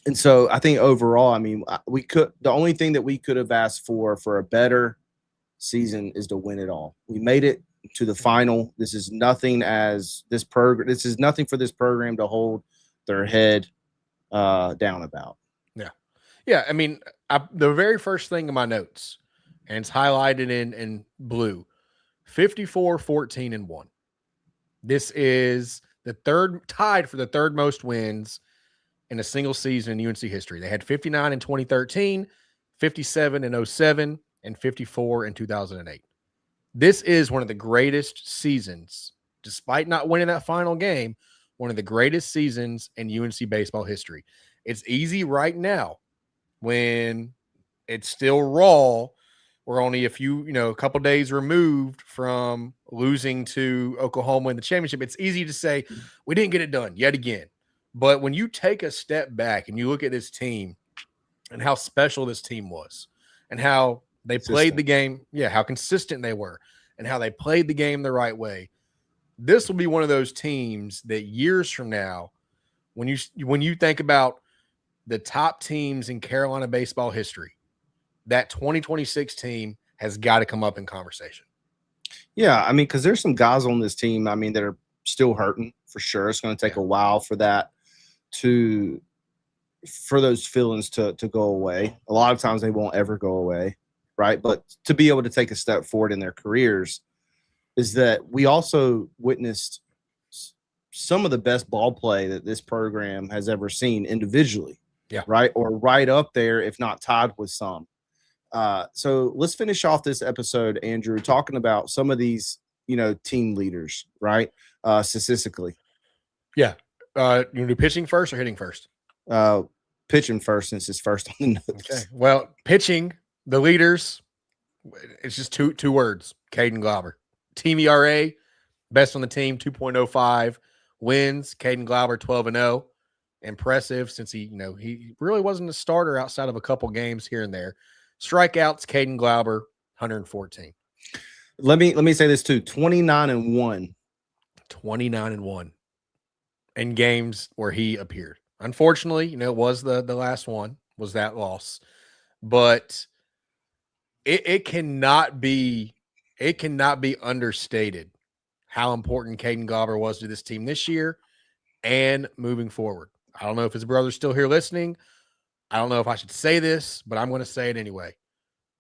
And so I think overall, I mean, the only thing that we could have asked for a better season is to win it all. We made it to the final. This is nothing for this program to hold their head down about. Yeah. I mean, the very first thing in my notes, and it's highlighted in blue, 54-14-1. This is tied for the third most wins in a single season in UNC history. They had 59 in 2013, 57 in 2007, and 54 in 2008. This is one of the greatest seasons, despite not winning that final game, one of the greatest seasons in UNC baseball history. It's easy right now when it's still raw. We're only a couple days removed from losing to Oklahoma in the championship. It's easy to say we didn't get it done yet again. But when you take a step back and you look at this team and how special this team was and how they played the game, how consistent they were, and how they played the game the right way, this will be one of those teams that years from now, when you think about the top teams in Carolina baseball history, that 2026 team has got to come up in conversation. Yeah, I mean, because there's some guys on this team, I mean, that are still hurting for sure. It's going to take a while for those feelings to go away. A lot of times they won't ever go away, right? But to be able to take a step forward in their careers is that we also witnessed some of the best ball play that this program has ever seen individually. Yeah. Right. Or right up there, if not tied with some. So let's finish off this episode, Andrew, talking about some of these, team leaders, right? Statistically. Yeah. You want to do pitching first or hitting first? Pitching first, since it's first on the notes. Okay. Well, pitching, the leaders, it's just two words: Caden Glauber. Team ERA, best on the team, 2.05. Wins, Caden Glauber, 12-0. Impressive, since he really wasn't a starter outside of a couple games here and there. Strikeouts, Caden Glauber, 114. Let me say this too: 29-1. 29-1 in games where he appeared. Unfortunately, it was the last one, was that loss. But it cannot be understated how important Caden Glauber was to this team this year and moving forward. I don't know if his brother's still here listening. I don't know if I should say this, but I'm going to say it anyway.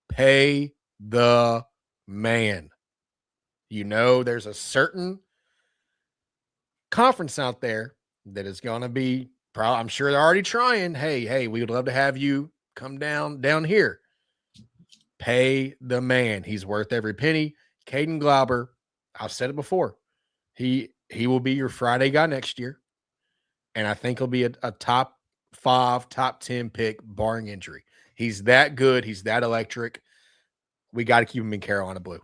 Pay the man. There's a certain conference out there that is going to be, I'm sure they're already trying. Hey, we would love to have you come down here. Pay the man. He's worth every penny. Caden Glauber, I've said it before. He will be your Friday guy next year. And I think he'll be a top 5, top 10 pick, barring injury. He's that good. He's that electric. We got to keep him in Carolina blue.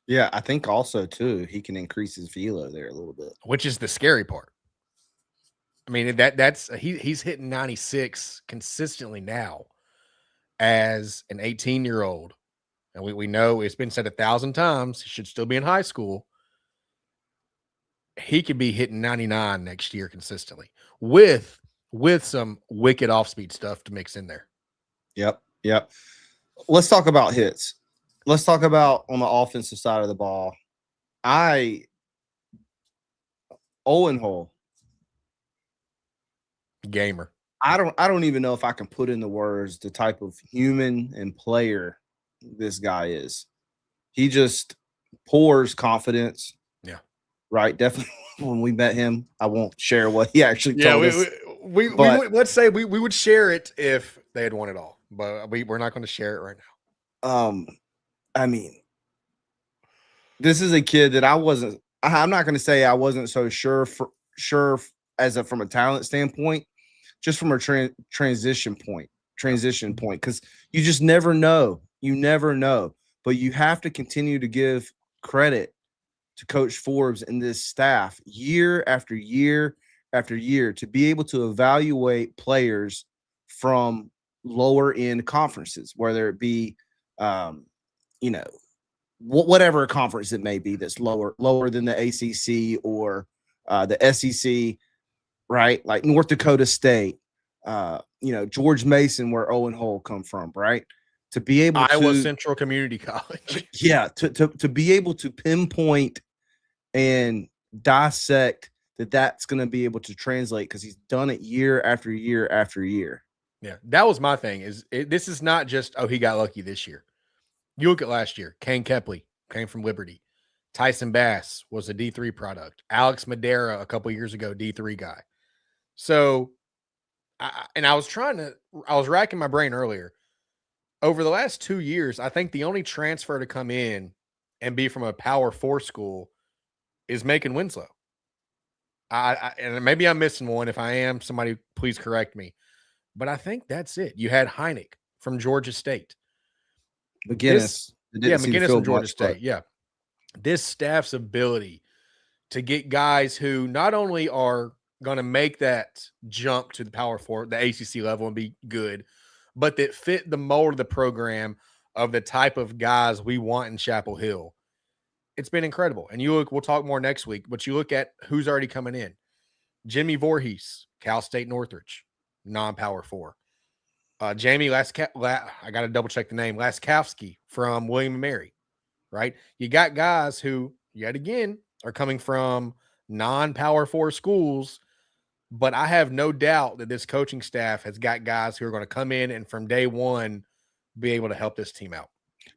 Yeah, I think also, too, he can increase his velo there a little bit. Which is the scary part. I mean, he's hitting 96 consistently now as an 18-year-old. And we know it's been said 1,000 times, he should still be in high school. He could be hitting 99 next year consistently with some wicked off-speed stuff to mix in there. Yep. Let's talk about hits. Let's talk about on the offensive side of the ball. Owen Hole. Gamer. I don't even know if I can put in the words the type of human and player this guy is. He just pours confidence. Yeah. Right. Definitely. When we met him, I won't share what he actually told us. We let's say we would share it if they had won it all, but we're not going to share it right now. I mean, this is a kid that I'm not going to say I wasn't so sure from a talent standpoint, just from a transition point, because you just never know. You never know, but you have to continue to give credit to Coach Forbes and this staff year after year after year to be able to evaluate players from lower end conferences, whether it be, whatever conference it may be that's lower than the ACC or the SEC, right? Like North Dakota State, George Mason, where Owen Hole come from, right? To be able Iowa Central Community College. Yeah, to be able to pinpoint and dissect that's going to be able to translate, because he's done it year after year after year. Yeah, that was my thing. This is not just, he got lucky this year. You look at last year. Kane Kepley came from Liberty. Tyson Bass was a D3 product. Alex Madera a couple years ago, D3 guy. So, I was racking my brain earlier. Over the last 2 years, I think the only transfer to come in and be from a Power 4 school is Macon Winslow. And maybe I'm missing one. If I am, somebody please correct me. But I think that's it. You had Heineck from Georgia State. McGinnis. McGinnis from Georgia State. Yeah. This staff's ability to get guys who not only are going to make that jump to the Power 4, the ACC level, and be good, but that fit the mold of the program of the type of guys we want in Chapel Hill It's been incredible. And you look, we'll talk more next week, but you look at who's already coming in. Jimmy Voorhees, Cal State Northridge, non-power 4. Jamie I got to double check the name, Laskowski from William and Mary, right? You got guys who, yet again, are coming from non-power 4 schools, but I have no doubt that this coaching staff has got guys who are going to come in and from day one be able to help this team out.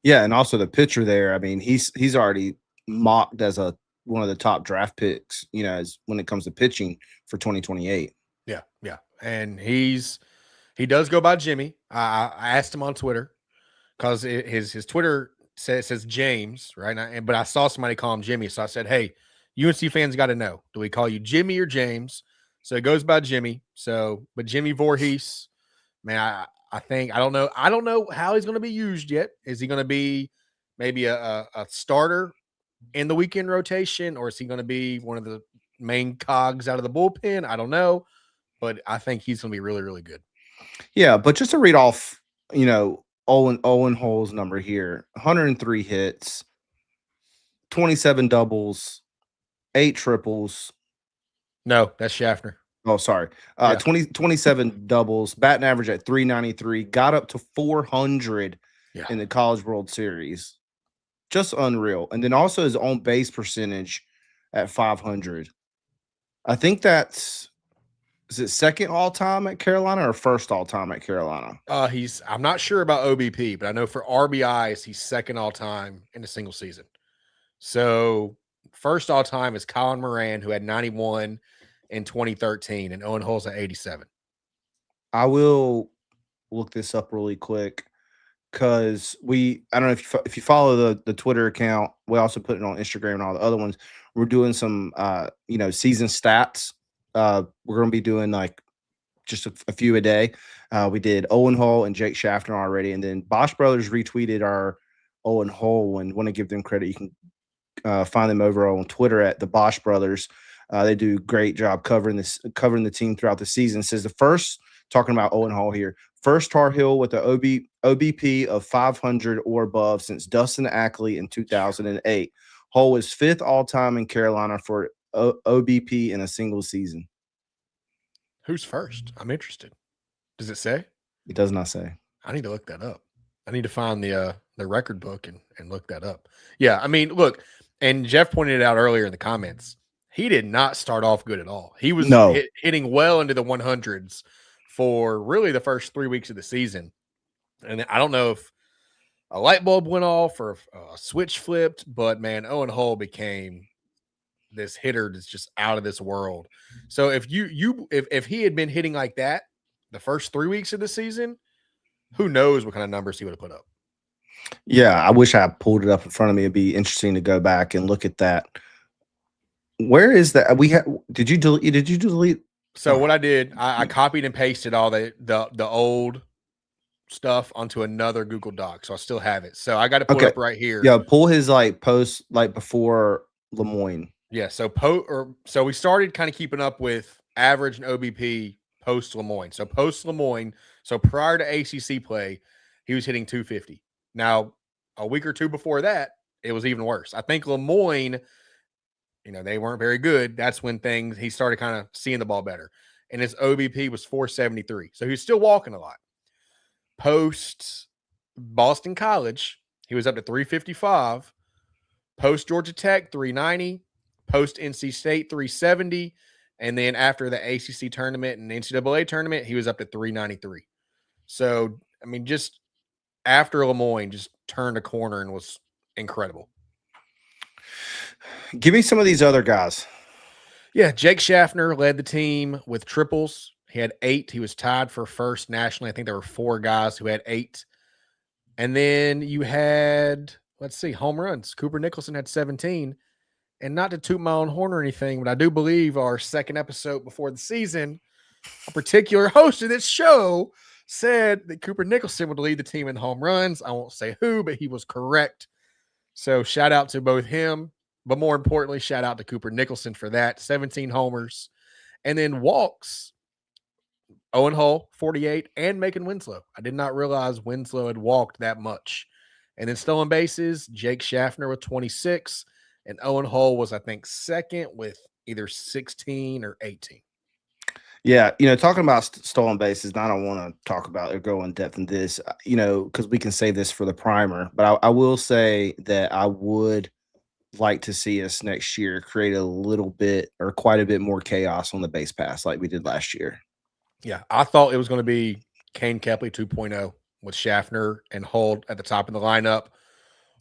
Yeah, and also the pitcher there. I mean, he's already mocked as one of the top draft picks, as when it comes to pitching for 2028. Yeah, and he does go by Jimmy. I asked him on Twitter because his Twitter says James, right? But I saw somebody call him Jimmy, so I said, "Hey, UNC fans got to know: do we call you Jimmy or James?" So it goes by Jimmy. So, but Jimmy Voorhees, man, I think I don't know how he's going to be used yet. Is he going to be maybe a starter in the weekend rotation, or is he going to be one of the main cogs out of the bullpen? I don't know, but I think he's going to be really, really good. Yeah, but just to read off, Owen Hull's number here: 103 hits, 27 doubles, 8 triples. No, that's Schaffner. Oh, sorry. 27 doubles, batting average at 393, got up to 400 in the College World Series. Just unreal. And then also his own base percentage at 500. I think is it second all-time at Carolina or first all-time at Carolina? I'm not sure about OBP, but I know for RBIs, he's second all-time in a single season. So first all-time is Colin Moran, who had 91 in 2013, and Owen Hull's at 87. I will look this up really quick because I don't know if you follow the Twitter account. We also put it on Instagram and all the other ones. We're doing some season stats. We're going to be doing like just a few a day. We did Owen Hull and Jake Schaffner already, and then Bosch Brothers retweeted our Owen Hull, and want to give them credit. You can find them over on Twitter at the Bosch Brothers. They do a great job covering the team throughout the season. It says talking about Owen Hull here, first Tar Heel with the OBP of 500 or above since Dustin Ackley in 2008. Hull was 5th all-time in Carolina for OBP in a single season. Who's first? I'm interested. Does it say? It does not say. I need to look that up. I need to find the record book and look that up. Yeah, I mean, look, and Jeff pointed it out earlier in the comments. He did not start off good at all. He was hitting well into the 100s for really the first 3 weeks of the season. And I don't know if a light bulb went off or if a switch flipped, but man, Owen Hull became this hitter that's just out of this world. So if if he had been hitting like that the first 3 weeks of the season, who knows what kind of numbers he would have put up. Yeah, I wish I pulled it up in front of me. It'd be interesting to go back and look at that. Where is that? Did you delete? So what I did, I copied and pasted all the old stuff onto another Google Doc. So I still have it. So I got to pull it up right here. Yeah, pull his post before Lemoyne. Yeah, so we started kind of keeping up with average and OBP post Lemoyne. So post Lemoyne, so prior to ACC play, he was hitting 250. Now, a week or two before that, it was even worse. I think Lemoyne, they weren't very good. That's when he started kind of seeing the ball better. And his OBP was 473. So he was still walking a lot. Post Boston College, he was up to 355. Post Georgia Tech, 390. Post NC State, 370. And then after the ACC tournament and NCAA tournament, he was up to 393. So, I mean, just after Lemoyne just turned a corner and was incredible. Give me some of these other guys. Yeah, Jake Schaffner led the team with triples. He had 8. He was tied for first nationally. I think there were 4 guys who had 8. And then you had, home runs. Cooper Nicholson had 17. And not to toot my own horn or anything, but I do believe our second episode before the season, a particular host of this show said that Cooper Nicholson would lead the team in home runs. I won't say who, but he was correct. So shout out to both him, but more importantly, shout out to Cooper Nicholson for that. 17 homers. And then walks, Owen Hull, 48, and Macon Winslow. I did not realize Winslow had walked that much. And then stolen bases, Jake Schaffner with 26, and Owen Hull was, I think, second with either 16 or 18. Yeah, talking about stolen bases, and I don't want to talk about or go in depth in this, because we can save this for the primer. But I will say that I would like to see us next year create a little bit or quite a bit more chaos on the base pass like we did last year. Yeah, I thought it was going to be Kane Kepley 2.0 with Schaffner and Hull at the top of the lineup.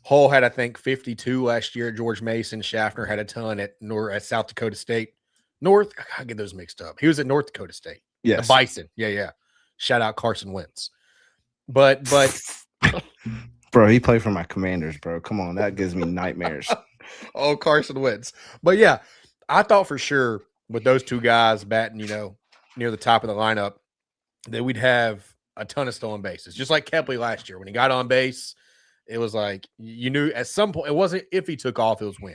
Hull had, I think, 52 last year at George Mason. Schaffner had a ton at South Dakota State. I get those mixed up. He was at North Dakota State. Yes. The Bison. Yeah. Shout out Carson Wentz. But bro, he played for my Commanders, bro. Come on, that gives me nightmares. Oh, Carson Wentz. But yeah, I thought for sure with those two guys batting, near the top of the lineup, that we'd have a ton of stolen bases. Just like Kepley last year. When he got on base, it was like you knew at some point it wasn't if he took off, it was when.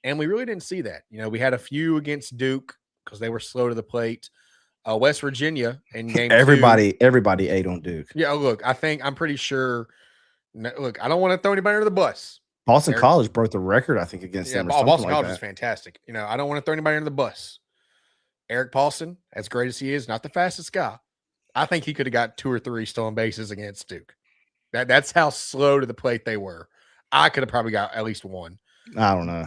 And we really didn't see that. We had a few against Duke because they were slow to the plate. West Virginia in game everybody ate on Duke. Yeah, look, I'm pretty sure. Look, I don't want to throw anybody under the bus. Boston College broke the record, I think, against them. Boston College is fantastic. I don't want to throw anybody under the bus. Eric Paulson, as great as he is, not the fastest guy. I think he could have got 2 or 3 stolen bases against Duke. That's how slow to the plate they were. I could have probably got at least 1. I don't know.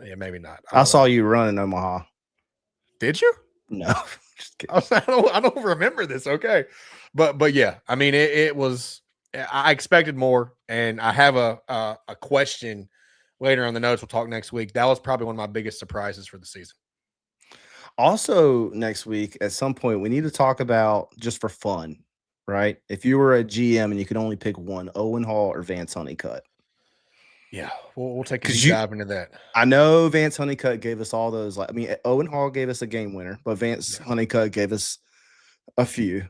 Yeah, maybe not. I saw you run in Omaha. Did you? No, just kidding. I don't remember this. Okay, but yeah, I mean, it was. I expected more, and I have a question later on the notes. We'll talk next week. That was probably one of my biggest surprises for the season. Also, next week at some point, we need to talk about, just for fun, right? If you were a GM and you could only pick one, Owen Hall or Vance Honeycutt. Yeah, we'll take a deep dive into that. I know Vance Honeycutt gave us all those. Owen Hall gave us a game winner, but Vance Honeycutt gave us a few,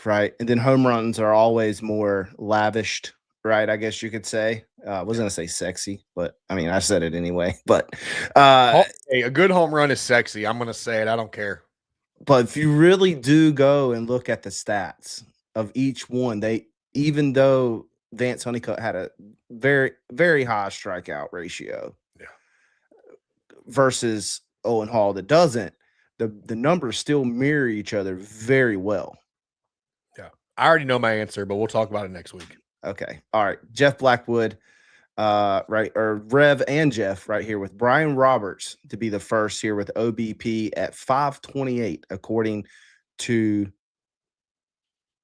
right? And then home runs are always more lavished, right? I guess you could say. I was going to say sexy, but I mean, I said it anyway. But a good home run is sexy. I'm going to say it. I don't care. But if you really do go and look at the stats of each one, even though Vance Honeycutt had a very, very high strikeout ratio versus Owen Hall that doesn't, the numbers still mirror each other very well. Yeah. I already know my answer, but we'll talk about it next week. Okay. All right. Jeff Blackwood, right, or Rev and Jeff right here with Brian Roberts to be the first here with OBP at 528, according to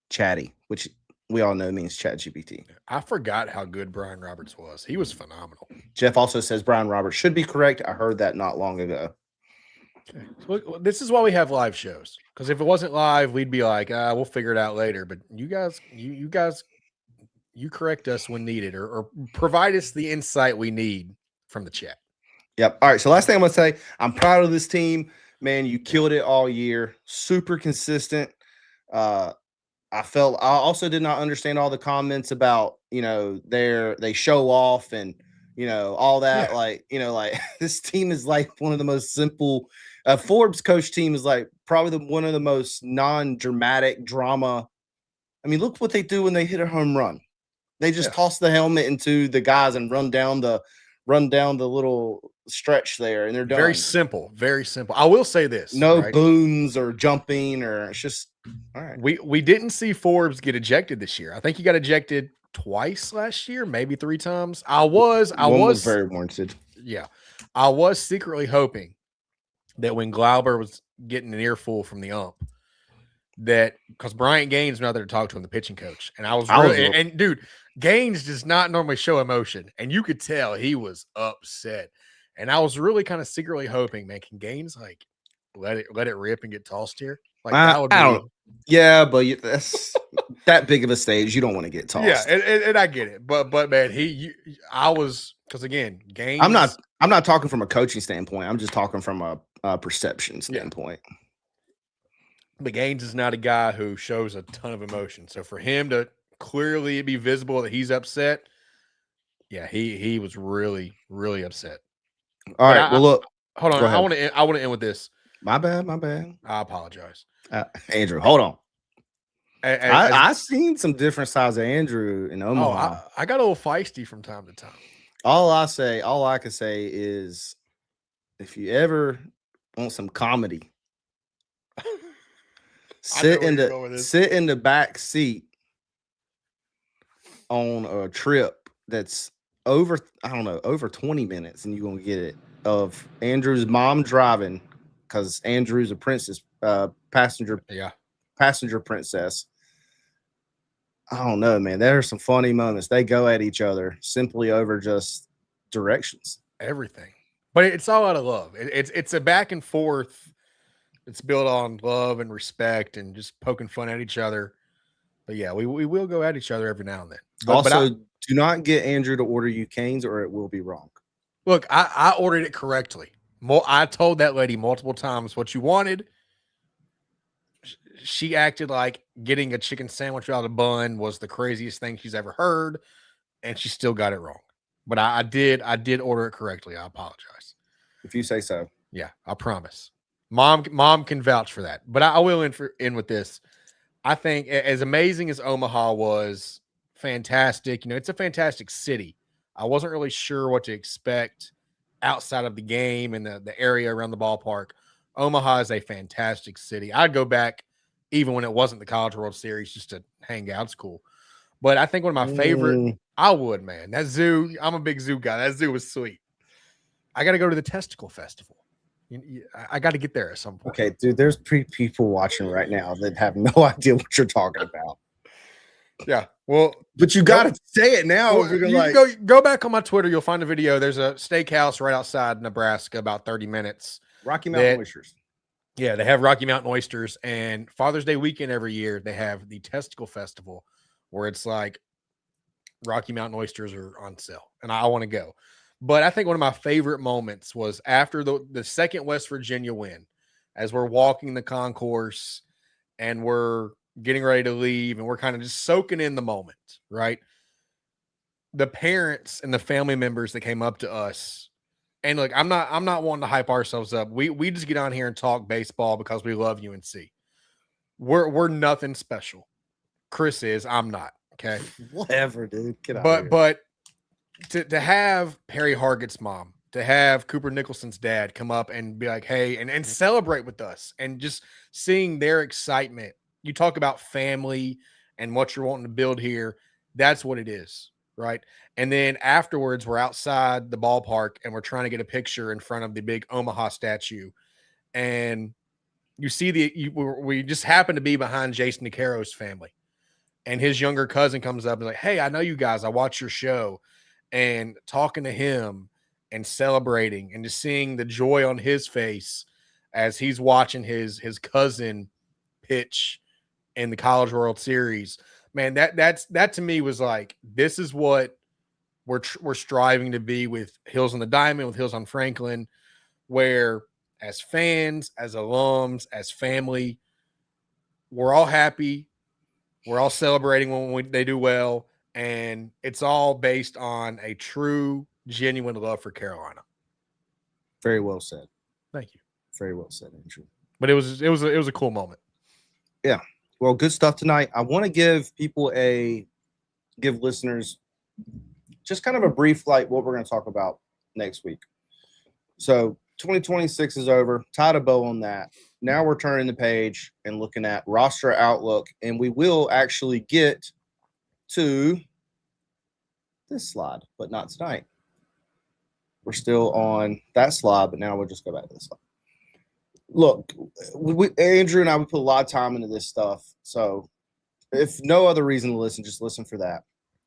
Chatty, which we all know means ChatGPT. I forgot how good Brian Roberts was. He was phenomenal. Jeff also says Brian Roberts should be correct. I heard that not long ago. Okay. So this is why we have live shows, because if it wasn't live, we'd be like, we'll figure it out later. But you guys, you correct us when needed, or provide us the insight we need from the chat. Yep. All right. So last thing I'm going to say, I'm proud of this team, man. You killed it all year. Super consistent. I also did not understand all the comments about, they show off and, all that. Yeah. Like this team is like one of the most simple. Forbes coach team is like probably one of the most non-dramatic drama. I mean, look what they do when they hit a home run. They just toss the helmet into the guys and run down the little stretch there, and they're done. Very simple. Very simple. I will say this. No booms or jumping, or it's just all right. We didn't see Forbes get ejected this year. I think he got ejected twice last year, maybe 3 times. I was very warranted. Yeah. I was secretly hoping that when Glauber was getting an earful from the ump, that because Bryant Gaines not there to talk to him, the pitching coach. And and dude, Gaines does not normally show emotion, and you could tell he was upset. And I was really kind of secretly hoping, man, can Gaines like let it rip and get tossed here? Like that would be. Yeah, but that's that big of a stage. You don't want to get tossed. Yeah, and I get it, but man, I was, because again, Gaines. I'm not talking from a coaching standpoint. I'm just talking from a perception standpoint. Yeah. But Gaines is not a guy who shows a ton of emotion. So for him to clearly be visible that he's upset, yeah, he was really, really upset. All right. Well, look. Hold on. I want to end with this. My bad. I apologize. Andrew, hold on. I seen some different sides of Andrew in Omaha. I got a little feisty from time to time. All I can say is, if you ever want some comedy, sit in the back seat on a trip that's over 20 minutes, and you're gonna get it, of Andrew's mom driving, because Andrew's a princess, passenger princess. I don't know, man. There are some funny moments. They go at each other simply over just directions. Everything. But it's all out of love. It's a back and forth. It's built on love and respect and just poking fun at each other. But yeah, we will go at each other every now and then. Also, do not get Andrew to order you canes, or it will be wrong. Look, I ordered it correctly. I told that lady multiple times what you wanted. She acted like getting a chicken sandwich without a bun was the craziest thing she's ever heard, and she still got it wrong. But I did order it correctly. I apologize. If you say so. Yeah, I promise. Mom can vouch for that. But I will end with this. I think as amazing as Omaha was, fantastic. You know, it's a fantastic city. I wasn't really sure what to expect outside of the game and the area around the ballpark. Omaha is a fantastic city. I'd go back even when it wasn't the College World Series just to hang out. It's cool. But I think one of my favorite, I would, man. That zoo, I'm a big zoo guy. That zoo was sweet. I got to go to the Testicle Festival. I got to get there at some point. Okay, dude, there's people watching right now that have no idea what you're talking about. Yeah, well, but you got to say it now. Well, go back on my Twitter. You'll find a video. There's a steakhouse right outside Nebraska, about 30 minutes. Rocky Mountain Oysters. Yeah, they have Rocky Mountain Oysters, and Father's Day weekend every year they have the Testicle Festival, where it's like Rocky Mountain Oysters are on sale, and I want to go. But I think one of my favorite moments was after the second West Virginia win, as we're walking the concourse and we're getting ready to leave and we're kind of just soaking in the moment, right? The parents and the family members that came up to us, and look, I'm not wanting to hype ourselves up. We just get on here and talk baseball because we love UNC. We're nothing special. Chris is, I'm not. Okay. Whatever, dude. Get out of here. But to have Perry Hargett's mom, to have Cooper Nicholson's dad come up and be like, hey, and celebrate with us, and just seeing their excitement. You talk about family and what you're wanting to build here. That's what it is, right? And then afterwards, we're outside the ballpark and we're trying to get a picture in front of the big Omaha statue. And you see we just happen to be behind Jason DeCaro's family. And his younger cousin comes up and is like, hey, I know you guys. I watch your show. And talking to him and celebrating and just seeing the joy on his face as he's watching his cousin pitch in the College World Series. Man, that to me was like, this is what we're striving to be with Hills on the Diamond, with Hills on Franklin, where as fans, as alums, as family, we're all happy. We're all celebrating when they do well. And it's all based on a true, genuine love for Carolina. Very well said. Thank you. Very well said, Andrew. But it was a cool moment. Yeah. Well, good stuff tonight. I want to give listeners just kind of a brief, like, what we're going to talk about next week. So 2026 is over. Tied a bow on that. Now we're turning the page and looking at roster outlook, and we will actually get to this slide, but not tonight. We're still on that slide, but now we'll just go back to this slide. Look, Andrew and I, we put a lot of time into this stuff. So if no other reason to listen, just listen for that.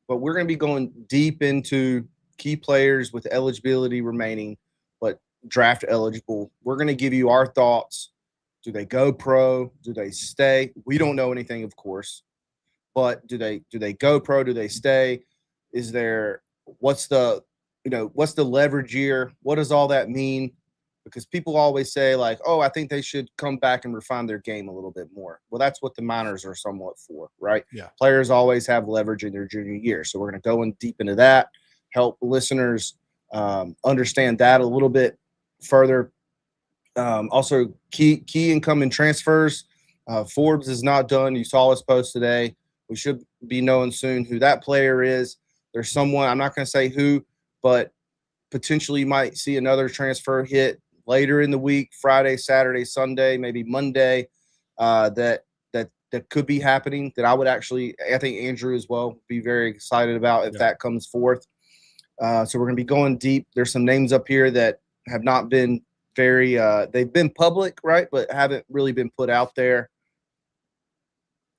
But we're going to be going deep into key players with eligibility remaining, but draft eligible. We're going to give you our thoughts. Do they go pro? Do they stay? We don't know anything, of course. But do they go pro? Do they stay? What's the leverage year? What does all that mean? Because people always say, like, oh, I think they should come back and refine their game a little bit more. Well, that's what the minors are somewhat for, right? Yeah. Players always have leverage in their junior year. So we're going to go in deep into that, help listeners understand that a little bit further. Also, key incoming transfers. Forbes is not done. You saw us post today. We should be knowing soon who that player is. There's someone, I'm not going to say who, but potentially you might see another transfer hit later in the week, Friday, Saturday, Sunday, maybe Monday, that could be happening, that I think Andrew as well be very excited about if that comes forth. So we're going to be going deep. There's some names up here that have not been very they've been public, right, but haven't really been put out there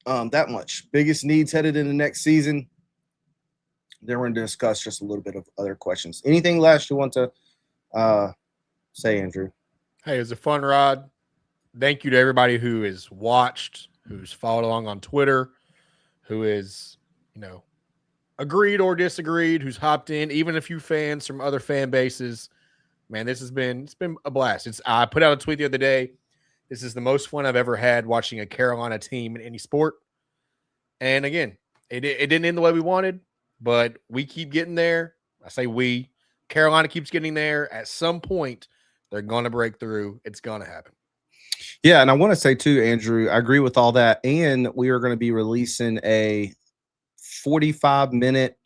that much. Biggest needs headed into next season. Then we're going to discuss just a little bit of other questions. Anything last you want to say, Andrew? Hey, it was a fun ride. Thank you to everybody who has watched, who's followed along on Twitter, who is, agreed or disagreed, who's hopped in, even a few fans from other fan bases. Man, it's been a blast. I put out a tweet the other day. This is the most fun I've ever had watching a Carolina team in any sport. And again, it didn't end the way we wanted, but we keep getting there. I say we. Carolina keeps getting there. At some point, they're going to break through. It's going to happen. Yeah, and I want to say too, Andrew, I agree with all that. And we are going to be releasing a 45-minute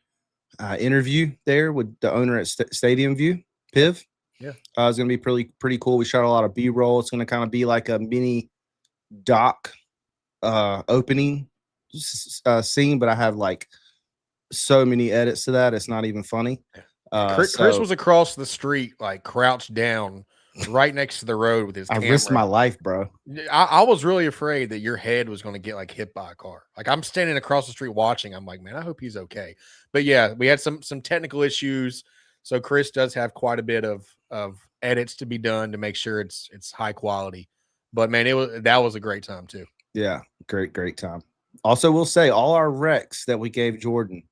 interview there with the owner at Stadium View, Piv. Yeah. It's going to be pretty cool. We shot a lot of B-roll. It's going to kind of be like a mini doc opening scene, but I have like so many edits to that. It's not even funny. Chris was across the street, like crouched down right next to the road with his camera. I risked my life, bro. I was really afraid that your head was going to get like hit by a car. Like I'm standing across the street watching. I'm like, man, I hope he's okay. But yeah, we had some technical issues. So Chris does have quite a bit of edits to be done to make sure it's high quality. But man, that was a great time too. Yeah, great time. Also, we'll say all our recs that we gave Jordan,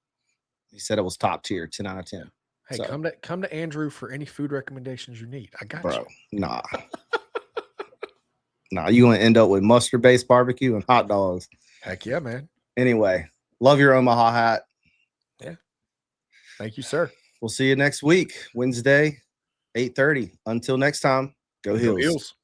he said it was top tier, 10 out of 10. Hey, so, come to Andrew for any food recommendations you need. I got you. Bro, nah. Nah, you going to end up with mustard-based barbecue and hot dogs. Heck yeah, man. Anyway, love your Omaha hat. Yeah. Thank you, sir. We'll see you next week, Wednesday, 8:30. Until next time, go Heels.